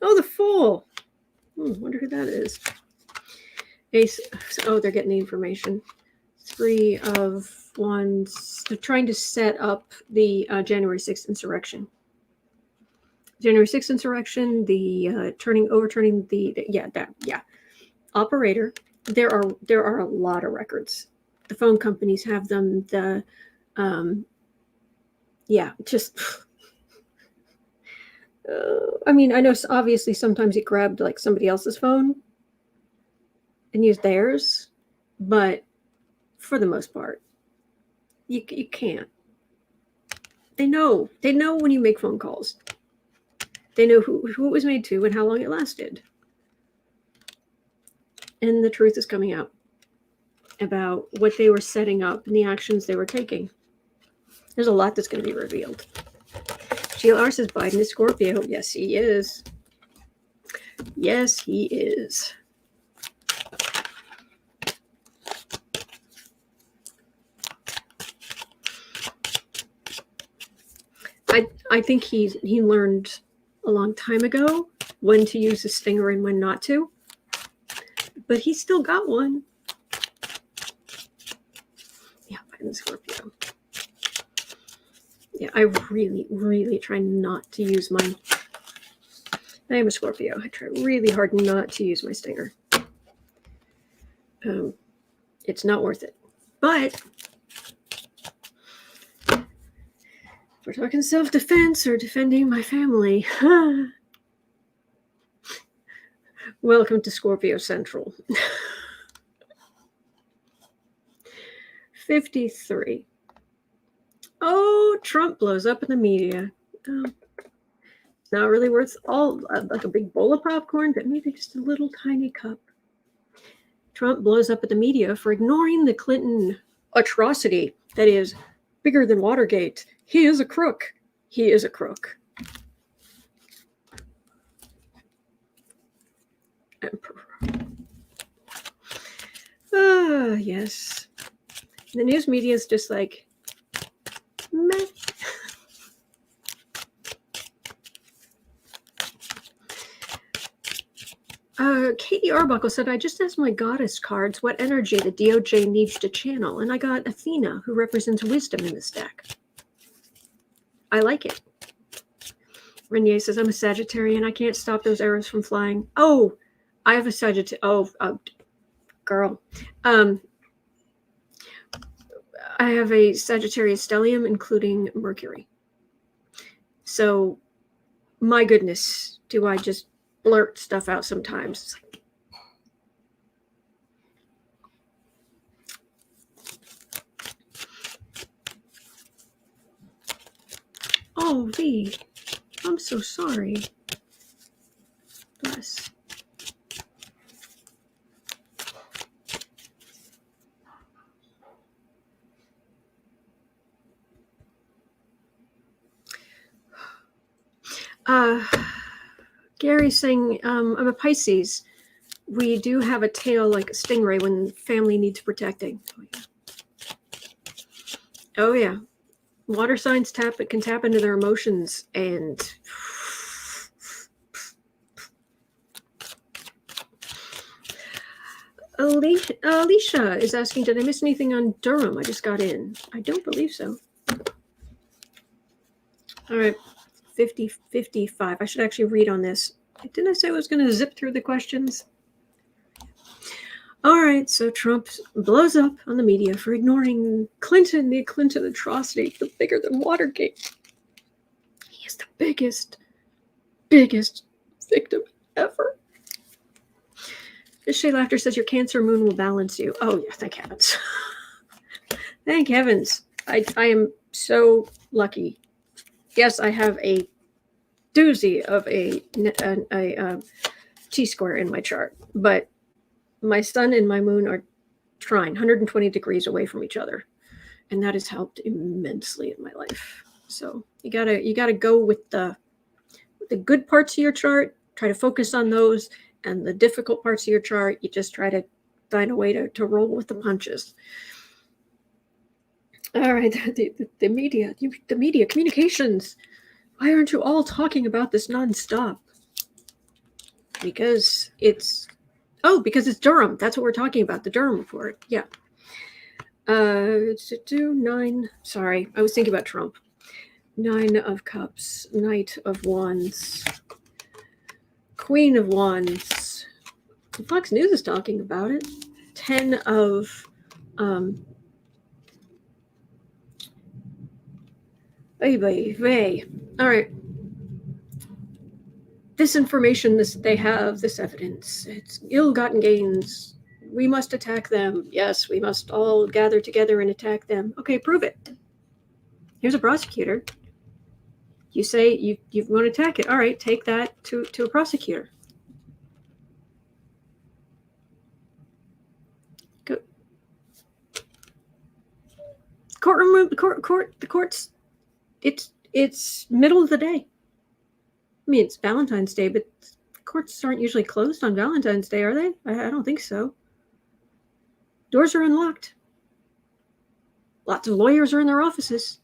Oh, the Fool. Wonder who that is. Ace. Oh, they're getting the information. 3 of Wands. They're trying to set up the January 6th insurrection. January 6th insurrection, the overturning the operator. There are a lot of records. The phone companies have them. I mean, I know obviously sometimes he grabbed like somebody else's phone and used theirs, but for the most part, you can't. They know when you make phone calls. They know who it was made to and how long it lasted. And the truth is coming out about what they were setting up and the actions they were taking. There's a lot that's going to be revealed. GLR says Biden is Scorpio. Yes, he is. Yes, he is. I think he learned a long time ago when to use a stinger and when not to. But he still got one. Yeah, Biden Scorpio. Yeah, I really, really try not to use mine. I am a Scorpio. I try really hard not to use my stinger. It's not worth it. But if we're talking self-defense or defending my family, welcome to Scorpio Central. 53. Oh, Trump blows up in the media. It's not really worth all like a big bowl of popcorn, but maybe just a little tiny cup. Trump blows up at the media for ignoring the Clinton atrocity that is bigger than Watergate. He is a crook. He is a crook. Emperor. Ah, yes. The news media is just like, meh. Katie Arbuckle said, I just asked my goddess cards what energy the DOJ needs to channel, and I got Athena, who represents wisdom in this deck. I like it. Renier says, I'm a Sagittarian. I can't stop those arrows from flying. Oh, I have a Sagittarius. Oh, girl. I have a Sagittarius stellium, including Mercury. So, my goodness, do I just blurt stuff out sometimes. Oh, V, I'm so sorry. Bless. Gary's saying, I'm a Pisces. We do have a tail like a stingray when family needs protecting. Oh yeah. Water signs can tap into their emotions, and Alicia is asking, did I miss anything on Durham? I just got in. I don't believe so. All right. 55. I should actually read on this. Didn't I say I was going to zip through the questions? All right. right, so Trump blows up on the media for ignoring Clinton, the Clinton atrocity, the bigger than Watergate. He is the biggest victim ever. Shay Laughter says your Cancer moon will balance you. Oh, yeah, thank heavens. Thank heavens. I am so lucky. Yes, I have a doozy of a T-square in my chart, but my sun and my moon are trine 120 degrees away from each other, and that has helped immensely in my life. So you gotta go with the good parts of your chart, try to focus on those, and the difficult parts of your chart, you just try to find a way to roll with the punches. All right, the media communications. Why aren't you all talking about this nonstop? Because it's Durham. That's what we're talking about, the Durham report. Yeah. Nine. Sorry, I was thinking about Trump. 9 of Cups, Knight of Wands, Queen of Wands. Fox News is talking about it. 10 of all right. This information, they have this evidence. It's ill-gotten gains. We must attack them. Yes, we must all gather together and attack them. Okay, prove it. Here's a prosecutor. You say you want to attack it. All right, take that to a prosecutor. Go. Courtroom. The court's. It's middle of the day. I mean, it's Valentine's Day, but courts aren't usually closed on Valentine's Day, are they? I don't think so. Doors are unlocked. Lots of lawyers are in their offices.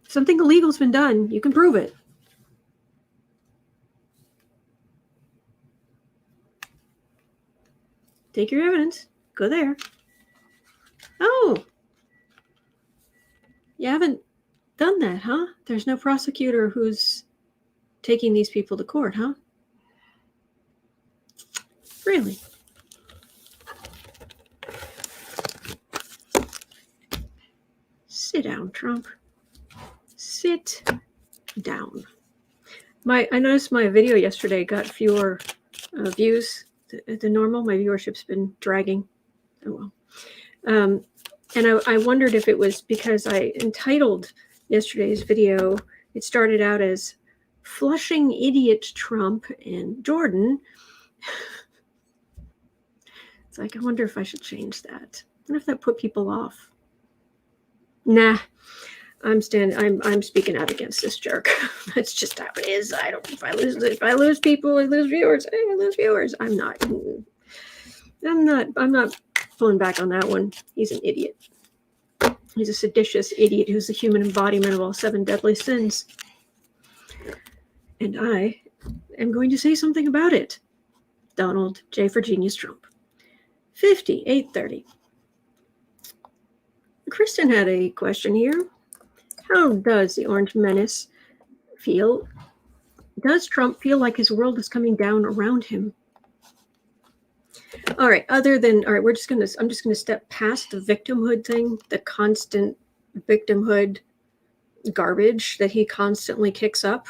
Something illegal's been done. You can prove it. Take your evidence. Go there. Oh. You haven't done that, huh? There's no prosecutor who's taking these people to court, huh? Really? Sit down, Trump. Sit down. I noticed my video yesterday got fewer views than normal. My viewership's been dragging. Oh well. And I wondered if it was because I entitled yesterday's video, it started out as Flushing Idiot Trump and Jordan. It's like, I wonder if I should change that. I wonder if that put people off. Nah, I'm speaking out against this jerk. That's just how it is. If I lose people, I lose viewers. I lose viewers. I'm not pulling back on that one. He's an idiot. He's a seditious idiot who's the human embodiment of all 7 deadly sins. And I am going to say something about it. Donald J. for Genius Trump. 5830. Kristen had a question here. How does the Orange Menace feel? Does Trump feel like his world is coming down around him? All right, I'm just gonna step past the victimhood thing, the constant victimhood garbage that he constantly kicks up.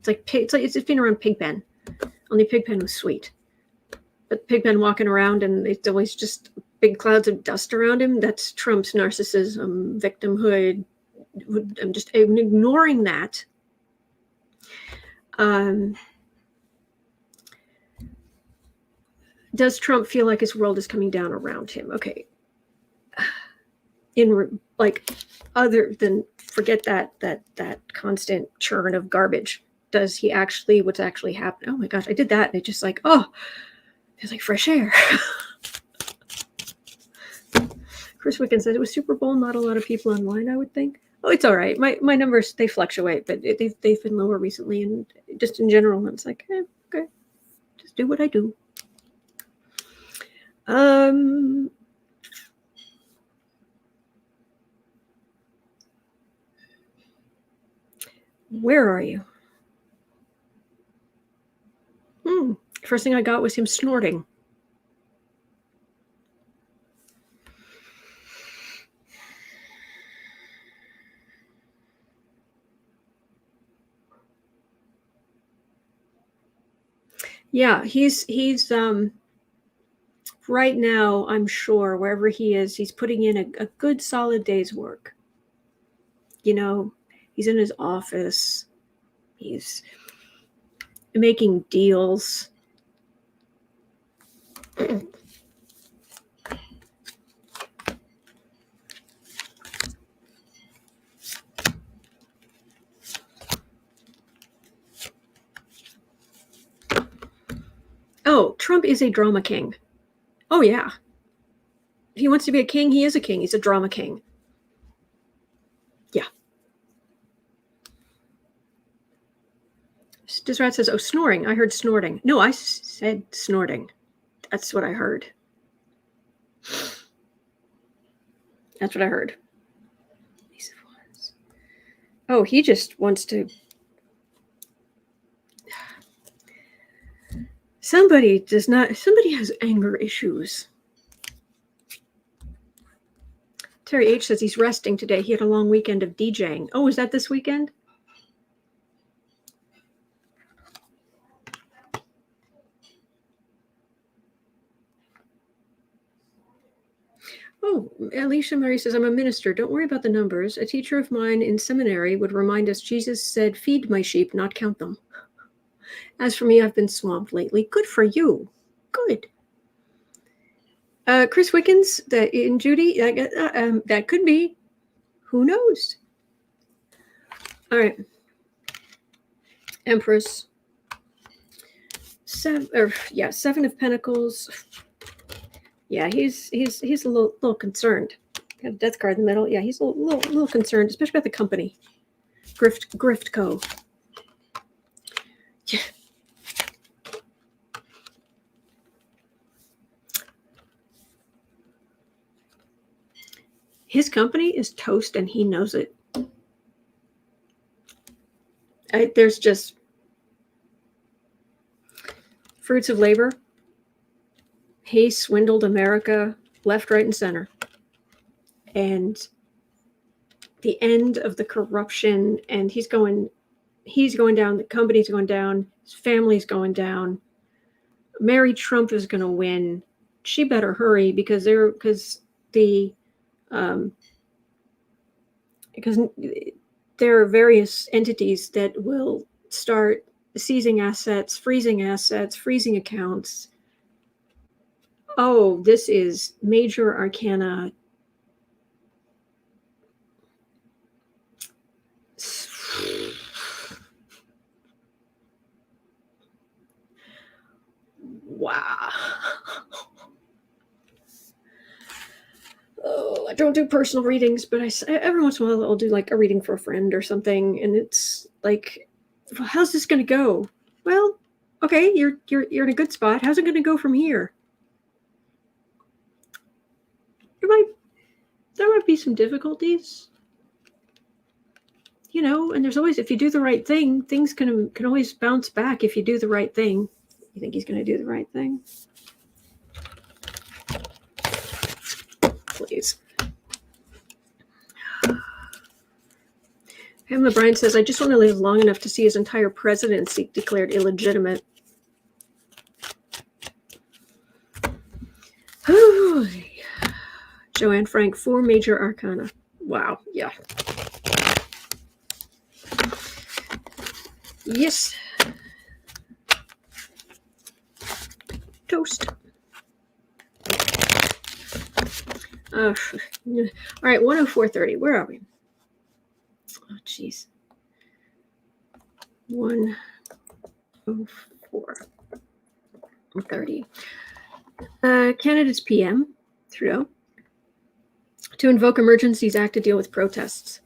It's been around Pigpen. Only Pigpen was sweet. But Pigpen walking around and it's always just big clouds of dust around him. That's Trump's narcissism, victimhood. I'm just ignoring that. Does Trump feel like his world is coming down around him? Okay. Other than forget that constant churn of garbage. Does he actually, what's actually happening? Oh my gosh, I did that. And it's just like, oh, it's like fresh air. Chris Wicken said it was Super Bowl. Not a lot of people online, I would think. Oh, it's all right. My numbers, they fluctuate, but they've been lower recently. And just in general, it's like, okay, just do what I do. Where are you? First thing I got was him snorting. Yeah, he's right now, I'm sure, wherever he is, he's putting in a good solid day's work. You know, he's in his office. He's making deals. Oh, Trump is a drama king. Oh, yeah. If he wants to be a king, he is a king. He's a drama king. Yeah. Disrat says, oh, snoring. I heard snorting. No, I said snorting. That's what I heard. That's what I heard. Oh, he just wants to... Somebody has anger issues. Terry H says he's resting today. He had a long weekend of DJing. Oh, is that this weekend? Oh, Alicia Murray says, I'm a minister. Don't worry about the numbers. A teacher of mine in seminary would remind us Jesus said, feed my sheep, not count them. As for me, I've been swamped lately. Good for you. Good. Chris Wickens, in Judy, that could be. Who knows? All right. Empress. Seven of Pentacles. Yeah, he's a little concerned. Got a death card in the middle. Yeah, he's a little concerned, especially about the company. Grift Co. Yeah. His company is toast and he knows it. There's just fruits of labor. He swindled America left, right, and center. And the end of the corruption, and he's going down, the company's going down, his family's going down. Mary Trump is going to win. She better hurry because there are various entities that will start seizing assets, freezing accounts. Oh, this is major arcana. Wow. Oh, I don't do personal readings, but every once in a while I'll do like a reading for a friend or something, and it's like, how's this going to go? Well, okay, you're in a good spot. How's it going to go from here? There might be some difficulties, and there's always, if you do the right thing, things can always bounce back if you do the right thing. You think he's going to do the right thing? Please. Pamela Bryan says, I just want to live long enough to see his entire presidency declared illegitimate. Joanne Frank, 4 major arcana. Wow, yeah. Yes. Toast. All right, 104.30. Where are we? Oh, jeez. 104.30. Canada's PM, Trudeau, to invoke Emergencies Act to deal with protests.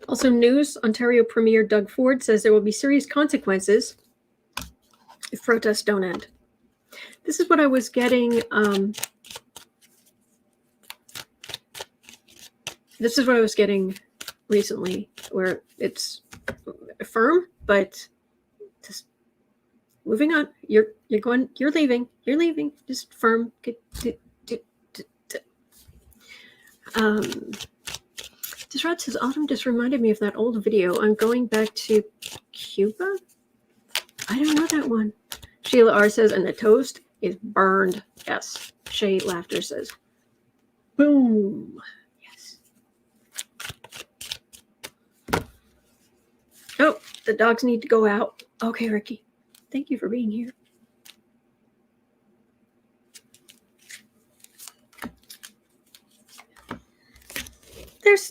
Also news, Ontario Premier Doug Ford says there will be serious consequences if protests don't end. This is what I was getting. This is what I was getting recently, where it's firm, but just moving on. You're leaving. You're leaving. Just firm. This Rod says, Autumn just reminded me of that old video. I'm going back to Cuba? I don't know that one. Sheila R says, and the toast is burned. Yes. Shay Laughter says, boom. Yes. Oh, the dogs need to go out. Okay, Ricky. Thank you for being here.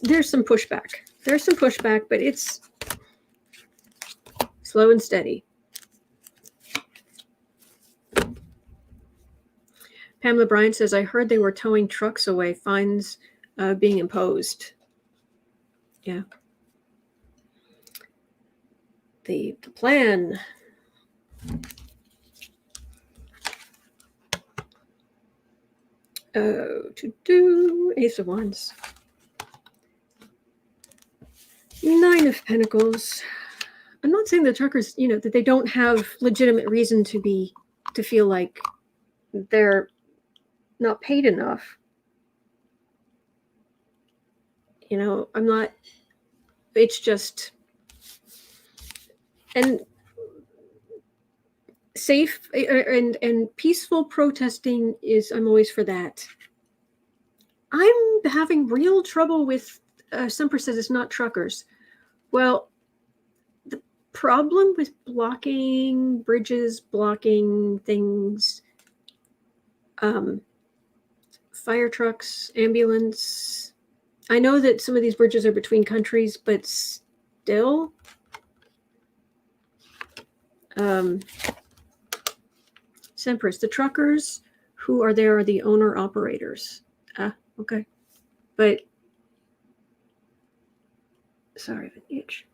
There's some pushback. There's some pushback, but it's slow and steady. Pamela Bryan says, I heard they were towing trucks away, fines being imposed. Yeah. The plan. To do Ace of Wands. 9 of Pentacles. I'm not saying the truckers, that they don't have legitimate reason to feel like they're not paid enough. I'm not, it's just, and safe and peaceful protesting I'm always for that. I'm having real trouble with, Semper says it's not truckers. Well, the problem with blocking bridges, blocking things, fire trucks, ambulance. I know that some of these bridges are between countries, but still. Sempress, the truckers who are there are the owner-operators. Okay. But, sorry, an itch.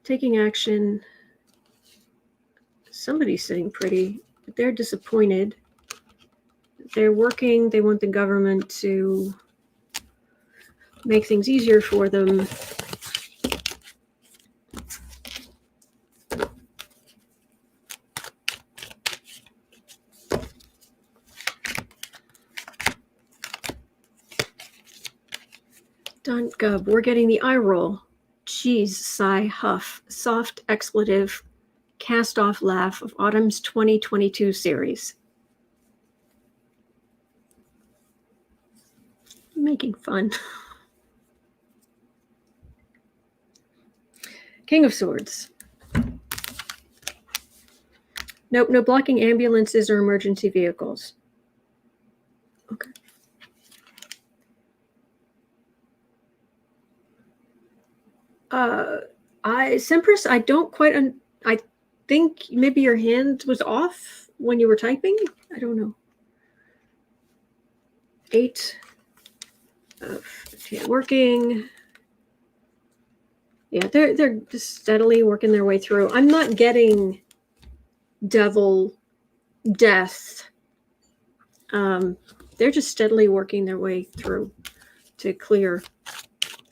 Taking action. Somebody's sitting pretty, but they're disappointed. They're working. They want the government to make things easier for them. Don't gub. We're getting the eye roll. Cheese, sigh, huff, soft expletive, cast-off laugh of Autumn's 2022 series. Making fun. King of Swords. Nope, no blocking ambulances or emergency vehicles. Okay. Sempress, I don't quite, I think maybe your hand was off when you were typing. I don't know. 8 of working. Yeah, they're just steadily working their way through. I'm not getting devil death. They're just steadily working their way through to clear.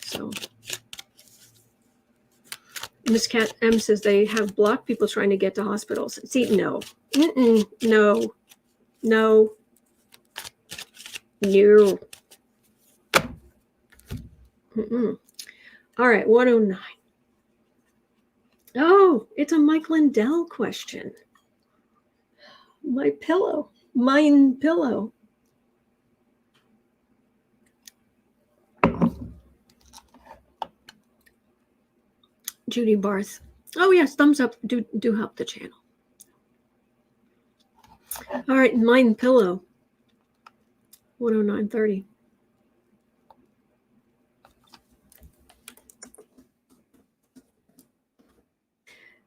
So Miss Cat M says they have blocked people trying to get to hospitals. See, no. No. No. No. All right, 109. Oh, it's a Mike Lindell question. My pillow. Mine pillow. Judy Barth. Oh, yes, thumbs up. Do help the channel. All right, Mine pillow. 109.30.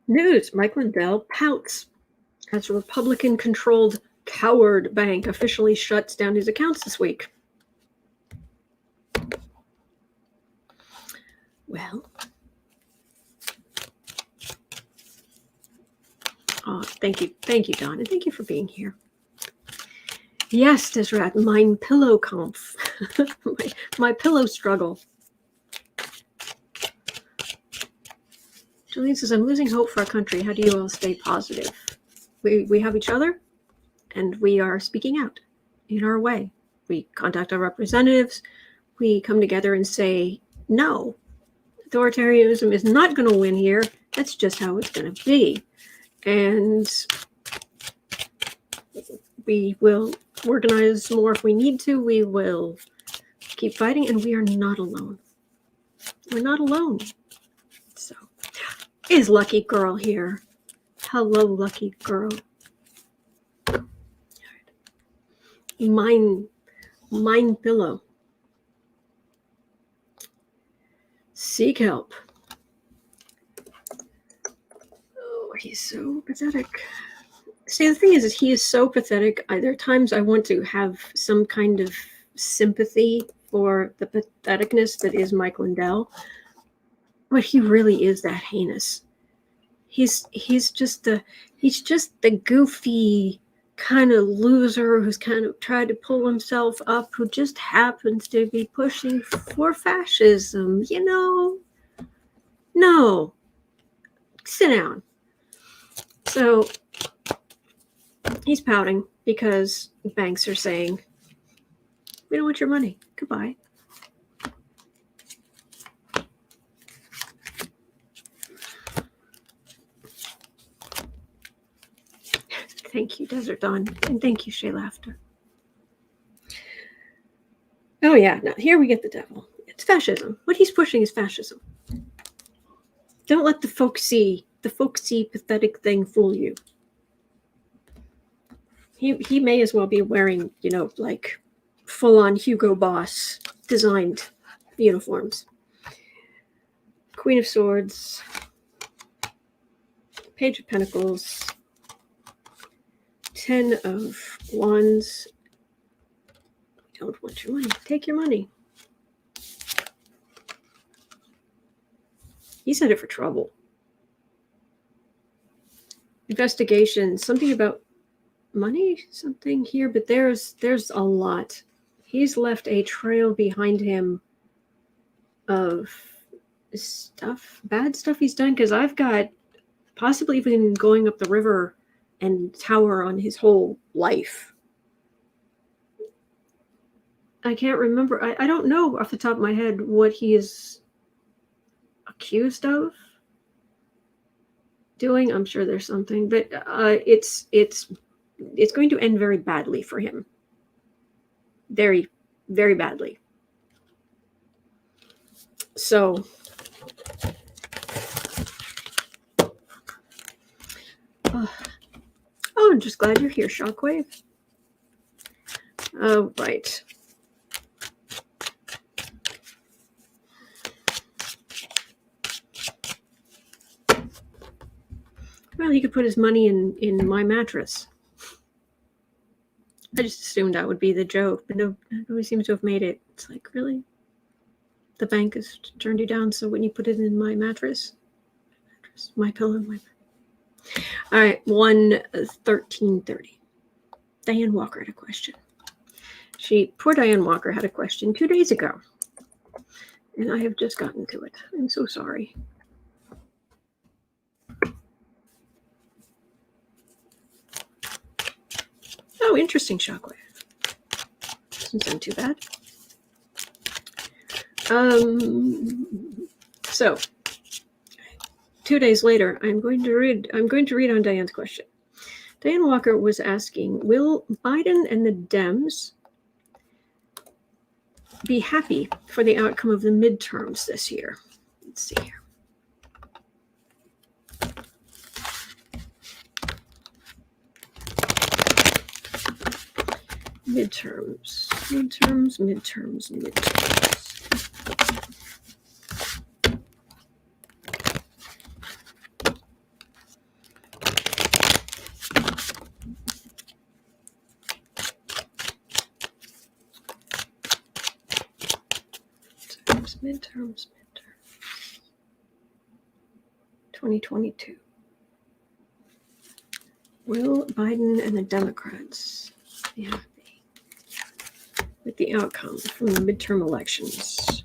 News, Mike Lindell pouts as a Republican-controlled coward bank officially shuts down his accounts this week. Well, thank you, Don, and thank you for being here. Yes, Desrat, mein pillow kampf, my pillow struggle. Ghislaine says, I'm losing hope for our country. How do you all stay positive? We have each other, and we are speaking out in our way. We contact our representatives. We come together and say, no, authoritarianism is not going to win here. That's just how it's going to be. And we will organize more if we need to. We will keep fighting, and we are not alone. We're not alone. So, is Lucky Girl here? Hello, Lucky Girl. Mine pillow. Seek help. Oh, he's so pathetic. See, the thing is he is so pathetic. There are times I want to have some kind of sympathy for the patheticness that is Mike Lindell, but he really is that heinous. He's just the goofy kind of loser who's kind of tried to pull himself up, who just happens to be pushing for fascism. No, sit down. So he's pouting because banks are saying, we don't want your money. Goodbye. Thank you, Desert Dawn. And thank you, Shay Laughter. Oh, yeah. Now, here we get the devil. It's fascism. What he's pushing is fascism. Don't let the folksy, pathetic thing fool you. He may as well be wearing, like full-on Hugo Boss designed uniforms. Queen of Swords. Page of Pentacles. 10 of Wands. We don't want your money. Take your money. He's headed for trouble. Investigation. Something about money? Something here, but there's a lot. He's left a trail behind him of stuff, bad stuff he's done, because I've got possibly even going up the river and tower on his whole life. I can't remember. I don't know off the top of my head what he is accused of doing. I'm sure there's something, but it's going to end very badly for him. Very, very badly. So I'm just glad you're here, Shockwave. Oh, right. Well, he could put his money in my mattress. I just assumed that would be the joke, but nobody seems to have made it. It's like, really? The bank has turned you down, so wouldn't you put it in my mattress? My pillow, All right, 1:13:30. Diane Walker had a question. Poor Diane Walker had a question 2 days ago, and I have just gotten to it. I'm so sorry. Oh, interesting, Shockwave. Doesn't sound too bad. So 2 days later, I'm going to read on Diane's question. Diane Walker was asking, will Biden and the Dems be happy for the outcome of the midterms this year? Let's see here. Midterms. Midterms. 2022. Will Biden and the Democrats be happy with the outcome from the midterm elections?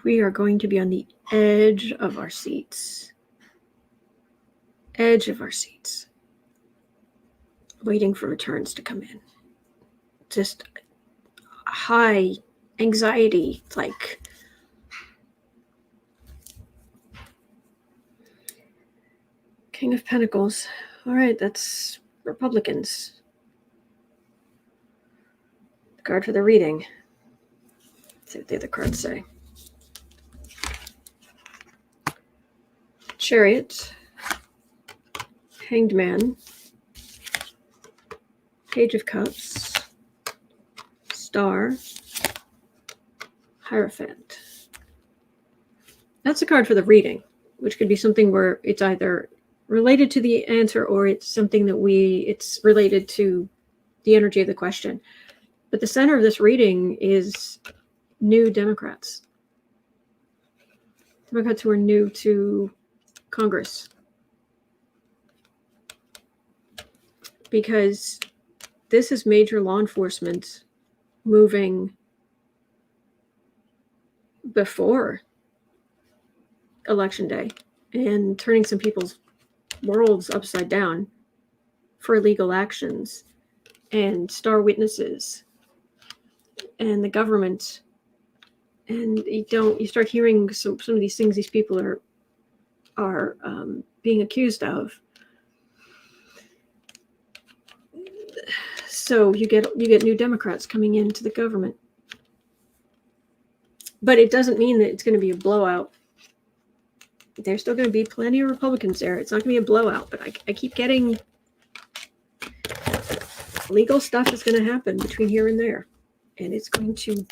we are going to be on the edge of our seats. Edge of our seats. Waiting for returns to come in. Just high anxiety, like King of Pentacles. All right, that's Republicans. The card for the reading. Let's see what the other cards say. Chariot. Hanged Man. Page of Cups. Star. Hierophant. That's a card for the reading, which could be something where it's either related to the answer or it's something that it's related to the energy of the question. But the center of this reading is new Democrats. Democrats who are new to Congress. Because this is major law enforcement moving before Election Day and turning some people's worlds upside down for illegal actions and star witnesses and the government. And you start hearing some of these things these people are being accused of. So you get new Democrats coming into the government. But it doesn't mean that it's going to be a blowout. There's still going to be plenty of Republicans there. It's not going to be a blowout, but I keep getting legal stuff is going to happen between here and there. And it's going to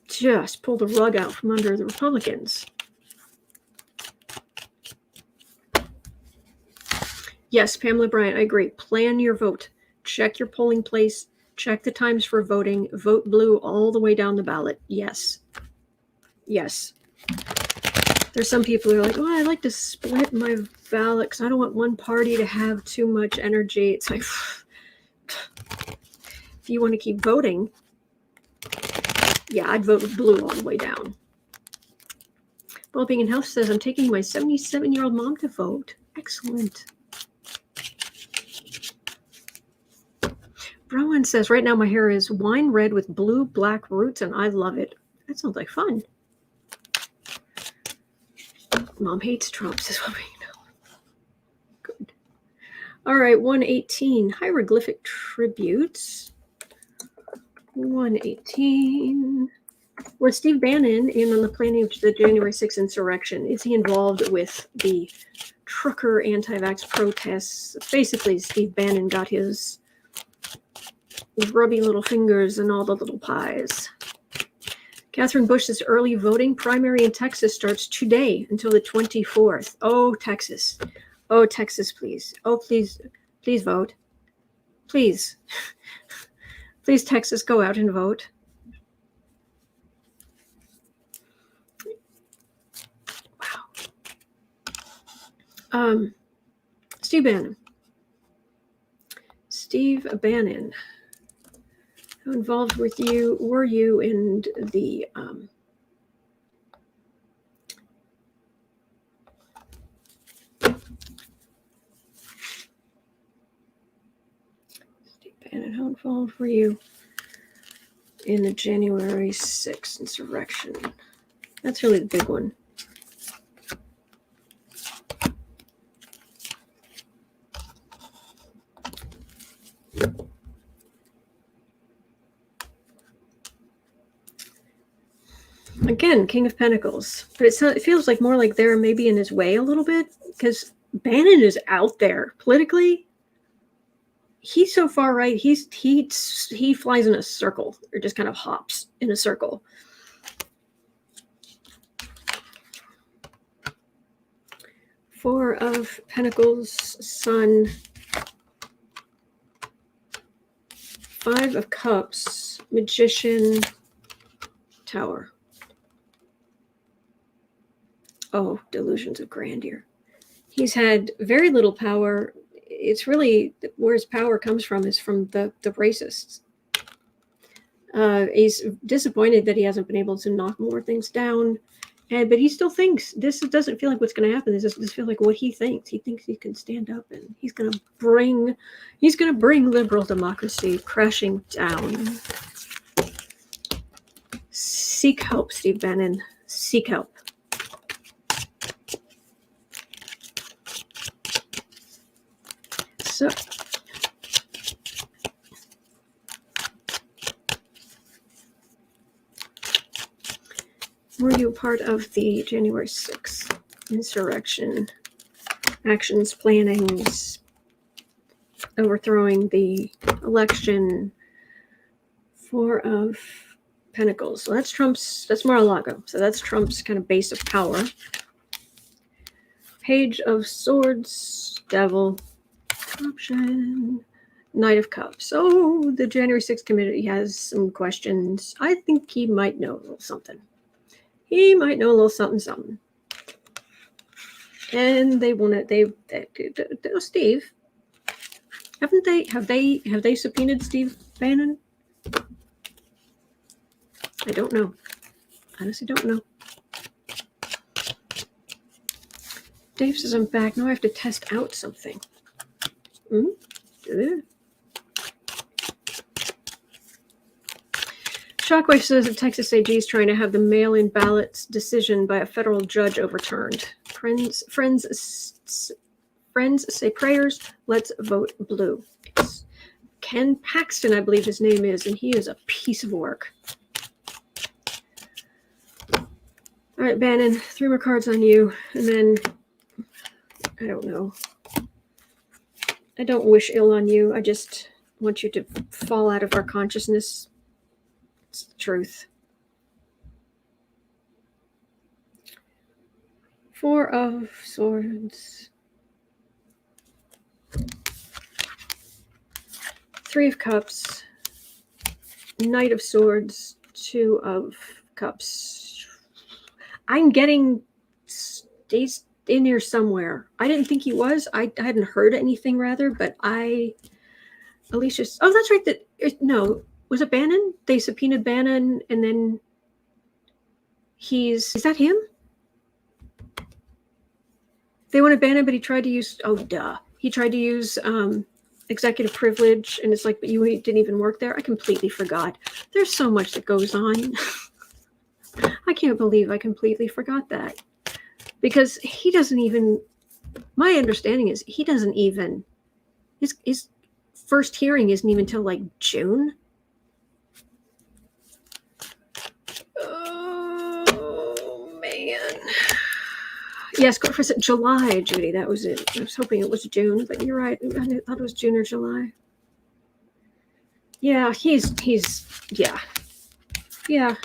just pull the rug out from under the Republicans. Yes, Pamela Bryant, I agree. Plan your vote. Check your polling place. Check the times for voting. Vote blue all the way down the ballot. Yes. Yes. There's some people who are like, I like to split my ballot because I don't want one party to have too much energy. It's like, if you want to keep voting, yeah, I'd vote blue all the way down. Wellbeing and Health says, I'm taking my 77-year-old mom to vote. Excellent. Rowan says, right now my hair is wine red with blue black roots and I love it. That sounds like fun. Mom hates Trump, says Wellbeing and Health. Good. All right, 118, hieroglyphic tributes. 118. Was Steve Bannon in on the planning of the January 6th insurrection? Is he involved with the trucker anti-vax protests? Basically, Steve Bannon got his grubby little fingers and all the little pies. Catherine Bush's early voting primary in Texas starts today until the 24th. Oh, Texas. Oh, Texas, please. Oh, please vote. Please. Please, Texas, go out and vote. Wow. Steve Bannon. Steve Bannon. How involved were you in the Steve Bannon, how involved were you in the January 6th insurrection? That's really the big one. Again, King of Pentacles. But it feels like more like they're maybe in his way a little bit because Bannon is out there politically. He's so far right. He flies in a circle or just kind of hops in a circle. Four of Pentacles, Sun. Five of Cups, Magician, Tower. Oh, delusions of grandeur. He's had very little power. It's really where his power comes from is from the racists. He's disappointed that he hasn't been able to knock more things down. But he still thinks this doesn't feel like what's going to happen. This just feels like what he thinks. He thinks he can stand up and he's going to bring liberal democracy crashing down. Seek help, Steve Bannon. Seek help. So, were you a part of the January 6th insurrection actions, plannings, overthrowing the election? Four of Pentacles. So that's Mar-a-Lago. So that's Trump's kind of base of power. Page of Swords, Devil, Corruption, Knight of Cups. So the January 6th committee has some questions. I think he might know a little something. He might know a little something. And they want to, Steve, have they subpoenaed Steve Bannon? I don't know. Honestly, don't know. Dave says I'm back. Now I have to test out something. Shockwave says that Texas AG is trying to have the mail-in ballots decision by a federal judge overturned. Friends say prayers. Let's vote blue. It's Ken Paxton, I believe his name is, and he is a piece of work. All right, Bannon, 3 more cards on you, and then I don't know. I don't wish ill on you. I just want you to fall out of our consciousness. It's the truth. 4 of Swords. 3 of Cups. Knight of Swords. 2 of Cups. I'm getting stays in here somewhere. I didn't think he was. I hadn't heard anything rather, but Alicia's. Oh, that's right. No, was it Bannon? They subpoenaed Bannon, and then is that him? They wanted Bannon, but he tried to use. Oh, duh. He tried to use executive privilege, and it's like, but you didn't even work there. I completely forgot. There's so much that goes on. I can't believe I completely forgot that. Because he doesn't even, my understanding is he doesn't even, his first hearing isn't even until like June. Oh, man. Yes, for July, Judy, that was it. I was hoping it was June, but you're right. I thought it was June or July. Yeah, he's yeah. Yeah.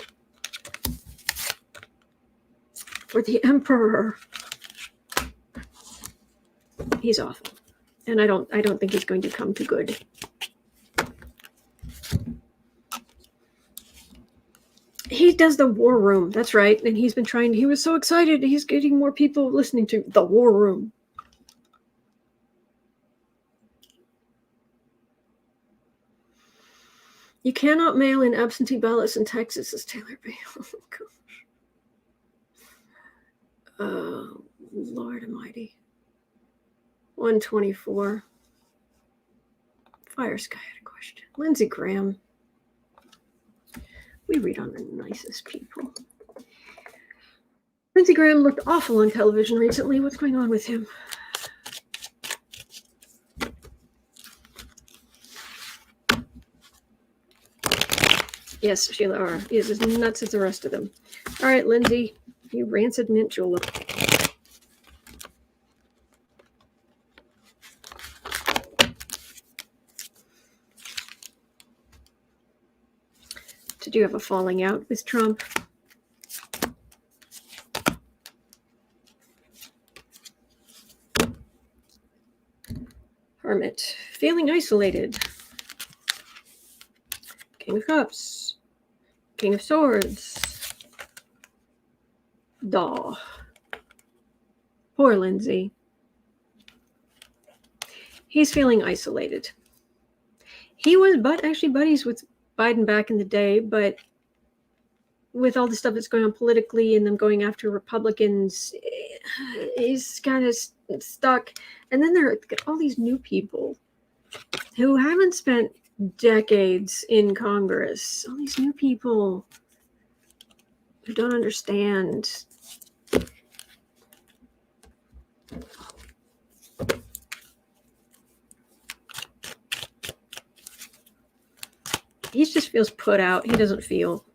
For the emperor, he's awful, and I don't think he's going to come to good. He does the War Room, that's right, and he's been trying. He was so excited. He's getting more people listening to the War Room. You cannot mail in absentee ballots in Texas, says Taylor Bay. Oh my gosh. Oh, Lord Almighty. 124. Fire Sky had a question. Lindsey Graham. We read on the nicest people. Lindsey Graham looked awful on television recently. What's going on with him? Yes, Sheila R. He is as nuts as the rest of them. All right, Lindsey. You rancid mint julep. Did you have a falling out with Trump? Hermit. Feeling isolated. King of Cups. King of Swords. Daw. Poor Lindsey. He's feeling isolated. He was actually buddies with Biden back in the day, but with all the stuff that's going on politically and them going after Republicans, he's kind of stuck. And then there are all these new people who haven't spent decades in Congress. All these new people who don't understand. He just feels put out. He doesn't feel.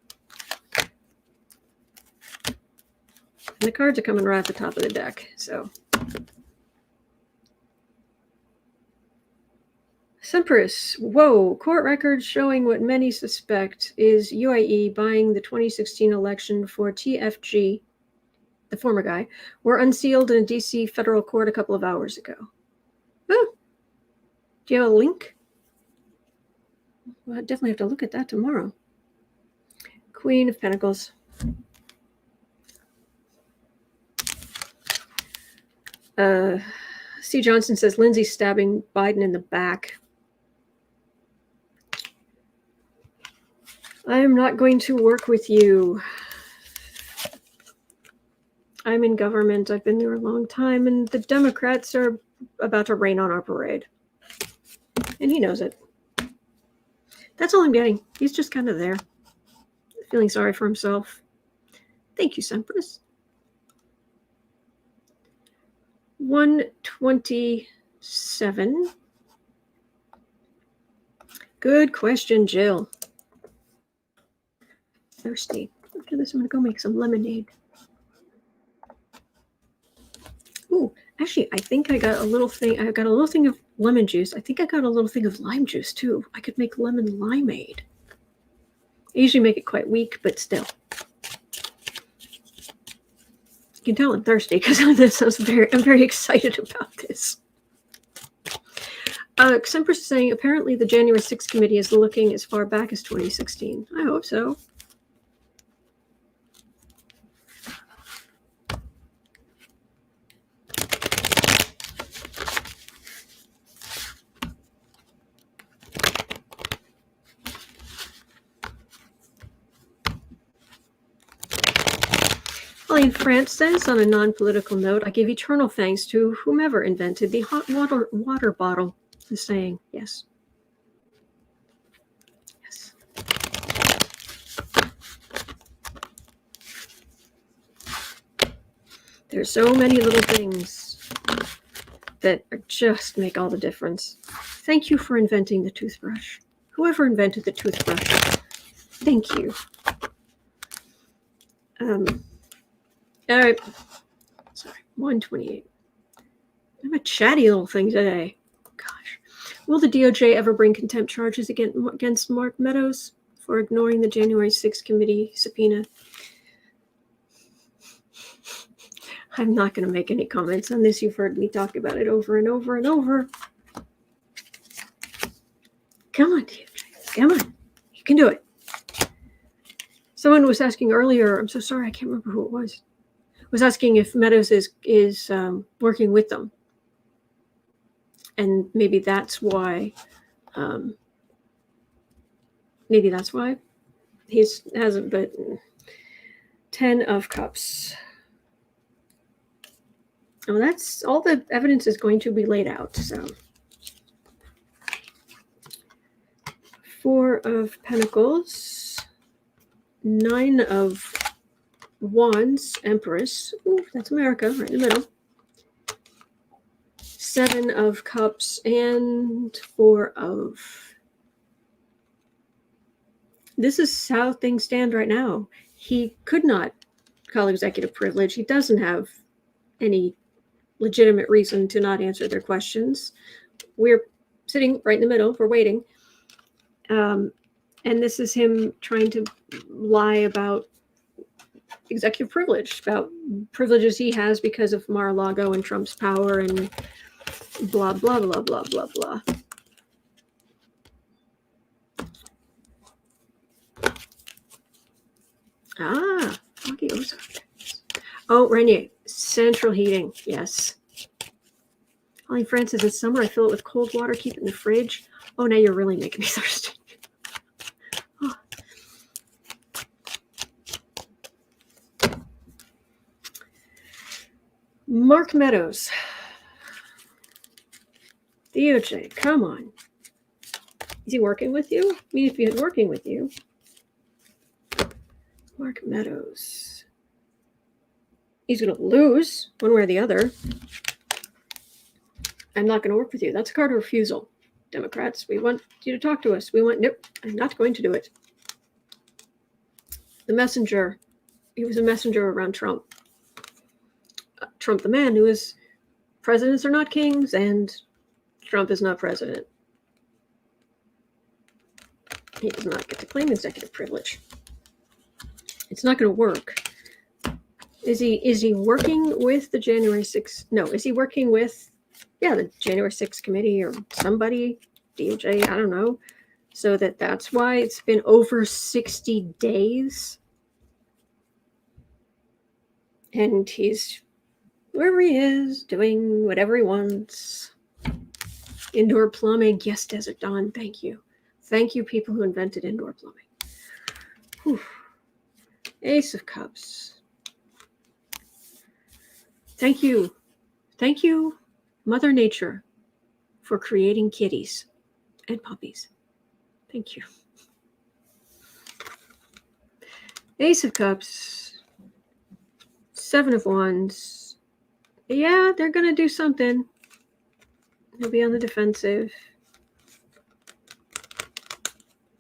And the cards are coming right at the top of the deck, so. Semperis, whoa, court records showing what many suspect is UAE buying the 2016 election for TFG, the former guy, were unsealed in a DC federal court a couple of hours ago. Oh, do you have a link? Well, I definitely have to look at that tomorrow. Queen of Pentacles. C. Johnson says Lindsey stabbing Biden in the back. I am not going to work with you. I'm in government. I've been there a long time, and the Democrats are about to rain on our parade. And he knows it. That's all I'm getting. He's just kind of there, feeling sorry for himself. Thank you, Semperis. 127. Good question, Jill. Thirsty. After this, I'm going to go make some lemonade. Ooh, actually, I think I got a little thing. I got a little thing of lemon juice. I think I got a little thing of lime juice, too. I could make lemon limeade. I usually make it quite weak, but still. You can tell I'm thirsty because of this. I'm very excited about this. Semper is saying apparently the January 6th committee is looking as far back as 2016. I hope so. In France says, on a non-political note, I give eternal thanks to whomever invented the hot water bottle. The saying, yes. Yes. There's so many little things that just make all the difference. Thank you for inventing the toothbrush. Whoever invented the toothbrush, thank you. All right. Sorry, 128. I'm a chatty little thing today. Gosh. Will the DOJ ever bring contempt charges against Mark Meadows for ignoring the January 6th committee subpoena? I'm not going to make any comments on this. You've heard me talk about it over and over and over. Come on, DOJ. Come on. You can do it. Someone was asking earlier, I'm so sorry, I can't remember who it was asking if Meadows is working with them. And maybe that's why he hasn't, but 10 of Cups. Oh, that's all the evidence is going to be laid out. So 4 of Pentacles, 9 of Wands, Empress. Ooh, that's America, right in the middle. 7 of Cups and 4 of. This is how things stand right now. He could not call executive privilege. He doesn't have any legitimate reason to not answer their questions. We're sitting right in the middle. We're waiting. And this is him trying to lie about executive privilege, about privileges he has because of Mar-a-Lago and Trump's power and blah, blah, blah, blah, blah, blah. Ah, Foggy Ozark. Oh, Renier, central heating, yes. Holly Francis, in summer I fill it with cold water, keep it in the fridge. Oh, now you're really making me thirsty. Mark Meadows. DOJ, come on. Is he working with you? I mean, if he was working with you. Mark Meadows. He's going to lose one way or the other. I'm not going to work with you. That's a card of refusal. Democrats, we want you to talk to us. Nope, I'm not going to do it. The messenger. He was a messenger around Trump. Trump, the man who is presidents are not kings, and Trump is not president. He does not get to claim executive privilege. It's not going to work. Is he working with the January 6th? No, is he working with, the January 6th committee or somebody, DOJ, I don't know. So that's why it's been over 60 days. And he's wherever he is, doing whatever he wants. Indoor plumbing. Yes, Desert Dawn. Thank you. Thank you, people who invented indoor plumbing. Whew. Ace of Cups. Thank you. Thank you, Mother Nature, for creating kitties and puppies. Thank you. Ace of Cups. Seven of Wands. Yeah, they're going to do something. They'll be on the defensive.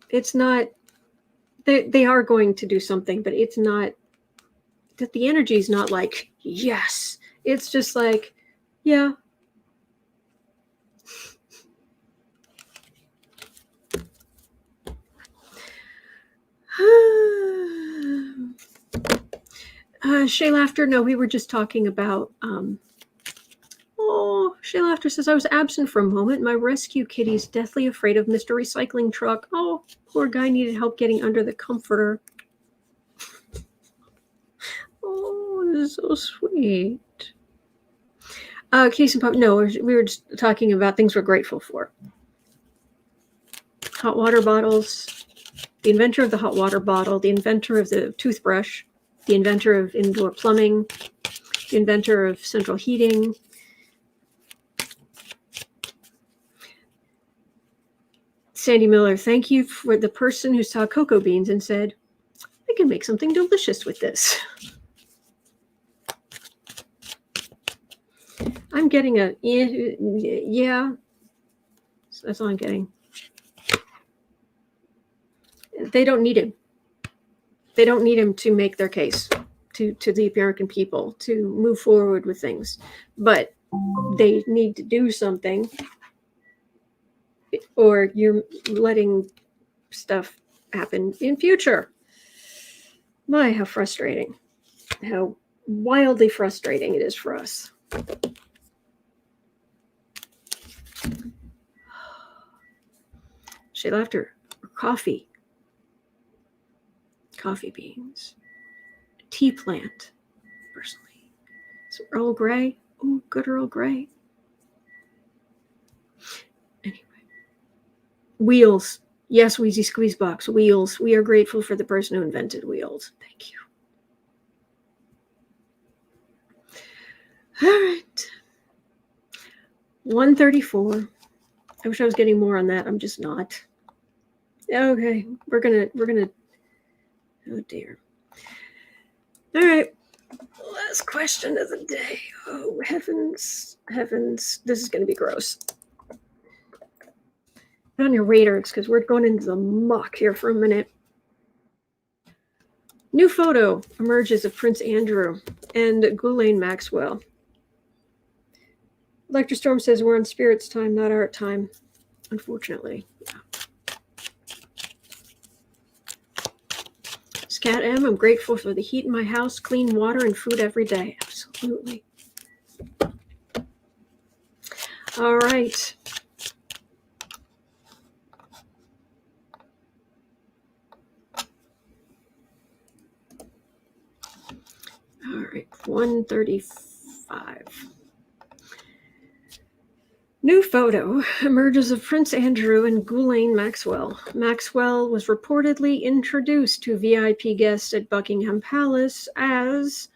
It's not, they are going to do something, but it's not, that the energy is not like, yes. It's just like, yeah. Shay Laughter, no, we were just talking about, Shay Laughter says, I was absent for a moment. My rescue kitty's deathly afraid of Mr. Recycling Truck. Oh, poor guy needed help getting under the comforter. Oh, this is so sweet. Case in point, no, we were just talking about things we're grateful for. Hot water bottles, the inventor of the hot water bottle, the inventor of the toothbrush, the inventor of indoor plumbing, the inventor of central heating. Sandy Miller, thank you for the person who saw cocoa beans and said, I can make something delicious with this. I'm getting a, yeah. That's all I'm getting. They don't need him. They don't need him to make their case to the American people to move forward with things. But they need to do something, or you're letting stuff happen in future. My, how frustrating. How wildly frustrating it is for us. She left her coffee. Coffee beans. Tea plant, personally. So Earl Grey. Oh, good Earl Grey. Anyway. Wheels. Yes, Wheezy Squeeze Box. Wheels. We are grateful for the person who invented wheels. Thank you. All right. 134. I wish I was getting more on that. I'm just not. Okay. We're gonna oh dear. All right. Last question of the day. Oh, heavens. This is going to be gross. Put on your radars because we're going into the muck here for a minute. New photo emerges of Prince Andrew and Ghislaine Maxwell. Electra Storm says we're on Spirit's time, not our time, unfortunately. Yeah. Scat M, I'm grateful for the heat in my house, clean water, and food every day. Absolutely. All right. All right, 135. New photo emerges of Prince Andrew and Ghislaine Maxwell. Maxwell was reportedly introduced to VIP guests at Buckingham Palace as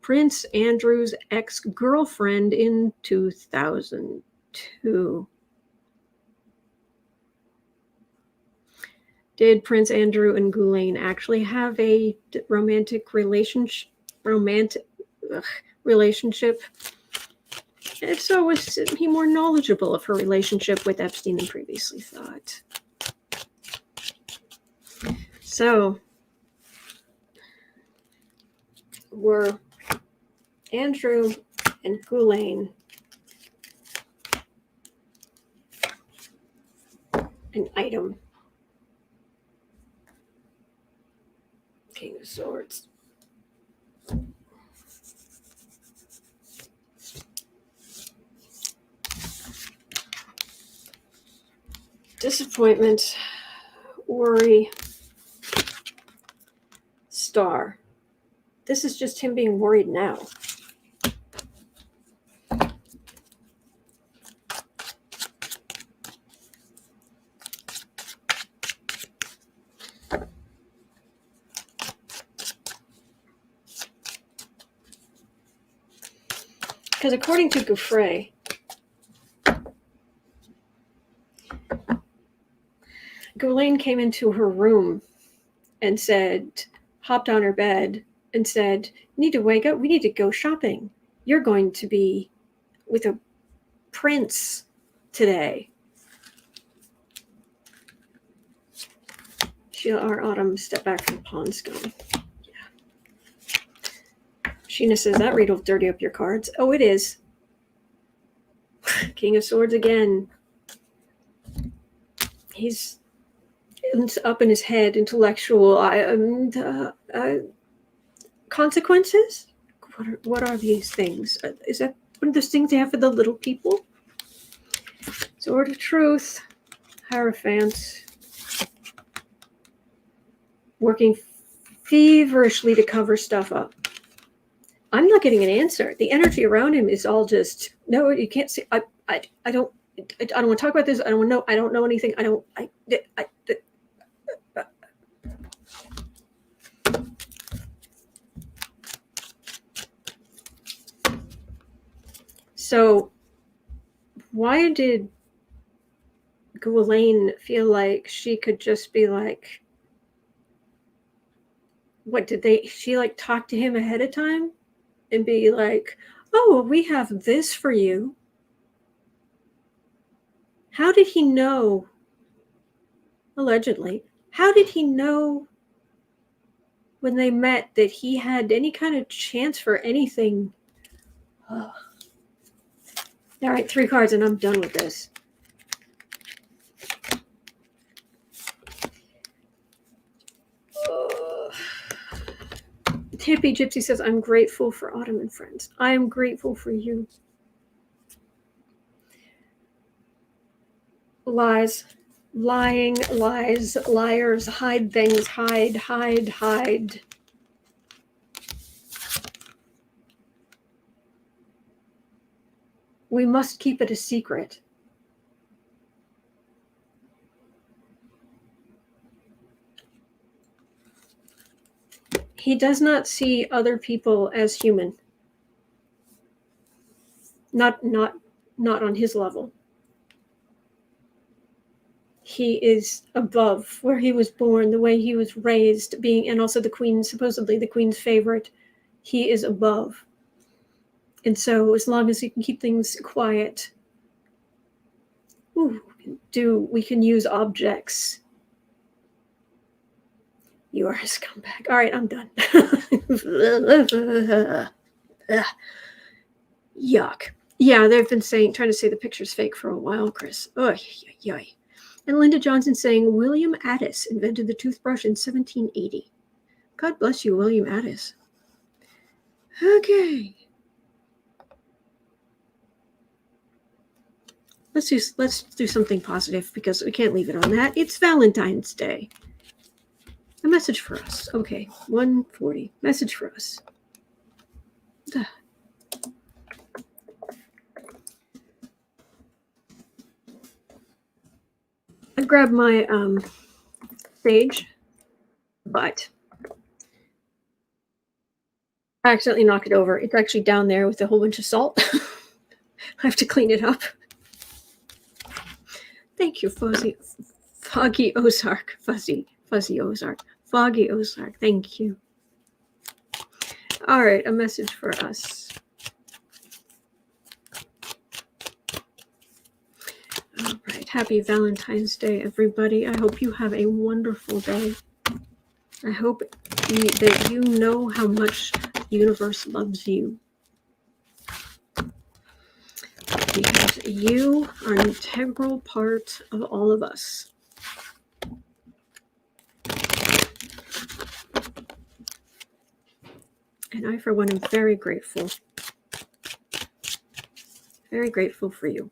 Prince Andrew's ex-girlfriend in 2002. Did Prince Andrew and Ghislaine actually have a romantic relationship? If so, was he more knowledgeable of her relationship with Epstein than previously thought? So, were Andrew and Ghislaine an item? King of Swords. Disappointment, worry, star. This is just him being worried now. Because according to Ghislaine, Ghislaine came into her room and said, hopped on her bed and said, "You need to wake up. We need to go shopping. You're going to be with a prince today." Sheila R. Autumn stepped back from the pawn scone. Yeah. Sheena says, that read will dirty up your cards. Oh, it is. King of Swords again. He's up in his head, intellectual. Consequences? What are these things? Is that one of those things they have for the little people? Sword of Truth, Hierophant, working feverishly to cover stuff up. I'm not getting an answer. The energy around him is all just, no, you can't see. I don't want to talk about this. I don't want to know. I don't know anything. So why did Ghislaine feel like she could just be like, what did she like talk to him ahead of time and be like, oh, we have this for you? How did he know, allegedly, how did he know when they met that he had any kind of chance for anything? Oh. All right, 3 cards and I'm done with this. Hippie Gypsy says, I'm grateful for Autumn and friends. I am grateful for you. Lies. Lying, lies, liars, hide things, hide. We must keep it a secret. He does not see other people as human. Not on his level. He is above where he was born, the way he was raised, and also the queen, supposedly the queen's favorite. He is above. And so as long as he can keep things quiet, we can use objects. You are a scumbag. All right, I'm done. Yuck. Yeah, they've been trying to say the picture's fake for a while, Chris. Oh, yay. And Linda Johnson saying William Addis invented the toothbrush in 1780. God bless you, William Addis. Okay. Let's do something positive because we can't leave it on that. It's Valentine's Day. A message for us. Okay, 140. Message for us. Duh. I grabbed my sage, but I accidentally knocked it over. It's actually down there with a whole bunch of salt. I have to clean it up. Thank you, Foggy Ozark. Fuzzy Ozark. Foggy Ozark. Thank you. All right, a message for us. All right, happy Valentine's Day, everybody. I hope you have a wonderful day. I hope that you know how much the universe loves you. Because you are an integral part of all of us. And I, for one, am very grateful. Very grateful for you.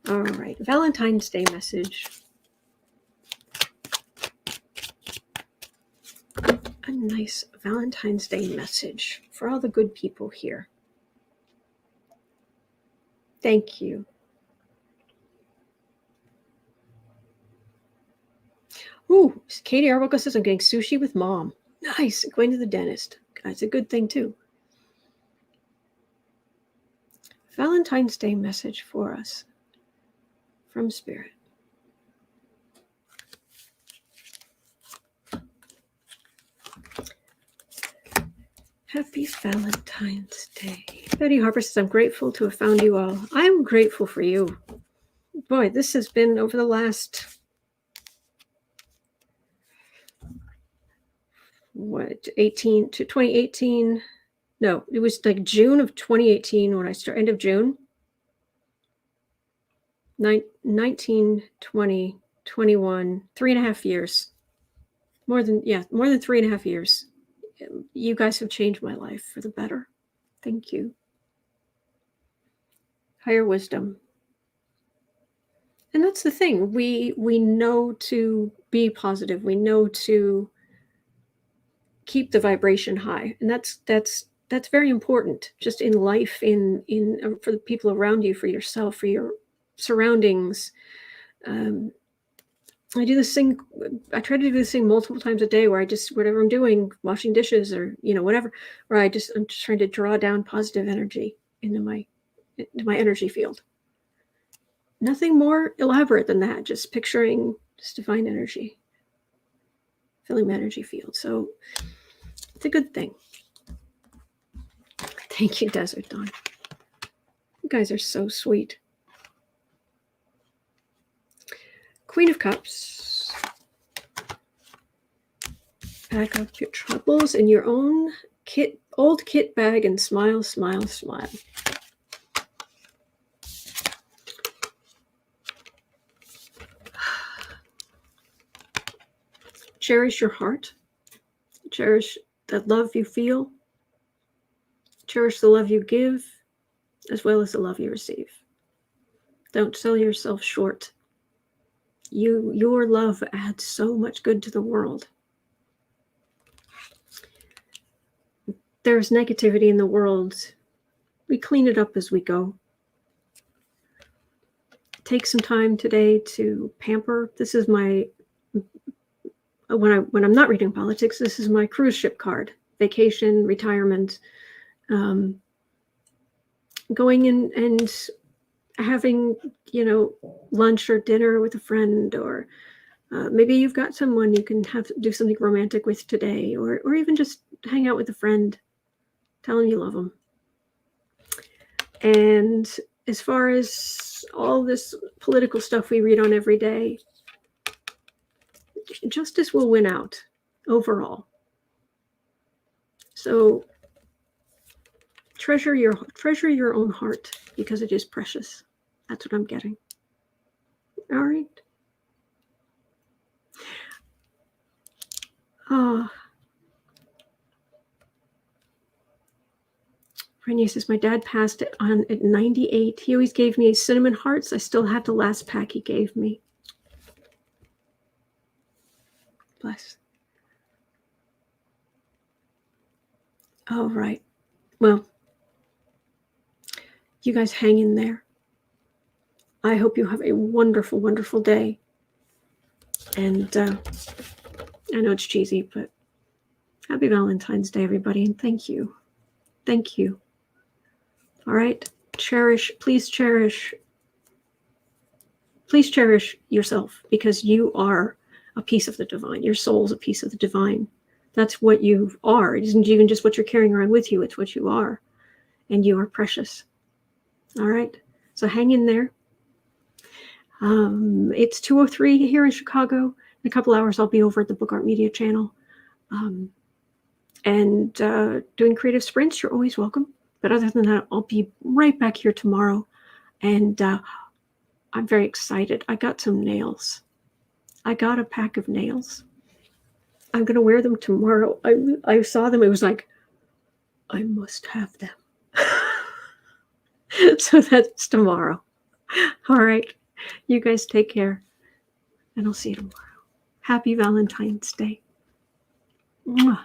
All right, Valentine's Day message. A nice Valentine's Day message for all the good people here. Thank you. Ooh, Katie Arbuckle says I'm getting sushi with mom. Nice, going to the dentist. That's a good thing too. Valentine's Day message for us from Spirit. Happy Valentine's Day. Betty Harper says, I'm grateful to have found you all. I'm grateful for you. Boy, this has been over the last, 2018? No, it was like June of 2018 when I started, end of June. 19, 20, 21, 3.5 years. More than 3.5 years. You guys have changed my life for the better. Thank you. Higher wisdom. And that's the thing. We know to be positive. We know to keep the vibration high. And that's very important just in life, in for the people around you, for yourself, for your surroundings. I do this thing. I try to do this thing multiple times a day where I just, whatever I'm doing, washing dishes or, whatever, where I'm just trying to draw down positive energy into my energy field. Nothing more elaborate than that. Just picturing just divine energy, filling my energy field. So it's a good thing. Thank you, Desert Dawn. You guys are so sweet. Queen of Cups. Pack up your troubles in your own old kit bag and smile, smile, smile. Cherish your heart. Cherish the love you feel. Cherish the love you give, as well as the love you receive. Don't sell yourself short. Your love adds so much good to the world. There's negativity in the world. We clean it up as we go. Take some time today to pamper. This is my, when I'm not reading politics, this is my cruise ship card. Vacation, retirement, going in and having, lunch or dinner with a friend, or maybe you've got someone you can do something romantic with today, or even just hang out with a friend, tell them you love them. And as far as all this political stuff we read on every day, justice will win out overall. So treasure your own heart, because it is precious. That's what I'm getting. All right. Rainier says, my dad passed it on at 98. He always gave me cinnamon hearts. I still have the last pack he gave me. Bless. All right. Well, you guys hang in there. I hope you have a wonderful, wonderful day. And I know it's cheesy, but Happy Valentine's Day, everybody, and thank you. Thank you. All right. Please cherish yourself, because you are a piece of the divine. Your soul is a piece of the divine. That's what you are. It isn't even just what you're carrying around with you. It's what you are. And you are precious. All right. So hang in there. It's 2:03 here in Chicago. In a couple hours, I'll be over at the Book Art Media channel. And doing creative sprints. You're always welcome. But other than that, I'll be right back here tomorrow. And I'm very excited. I got some nails. I got a pack of nails. I'm going to wear them tomorrow. I saw them. It was like, I must have them. So that's tomorrow. All right. You guys take care. And I'll see you tomorrow. Happy Valentine's Day. Mwah.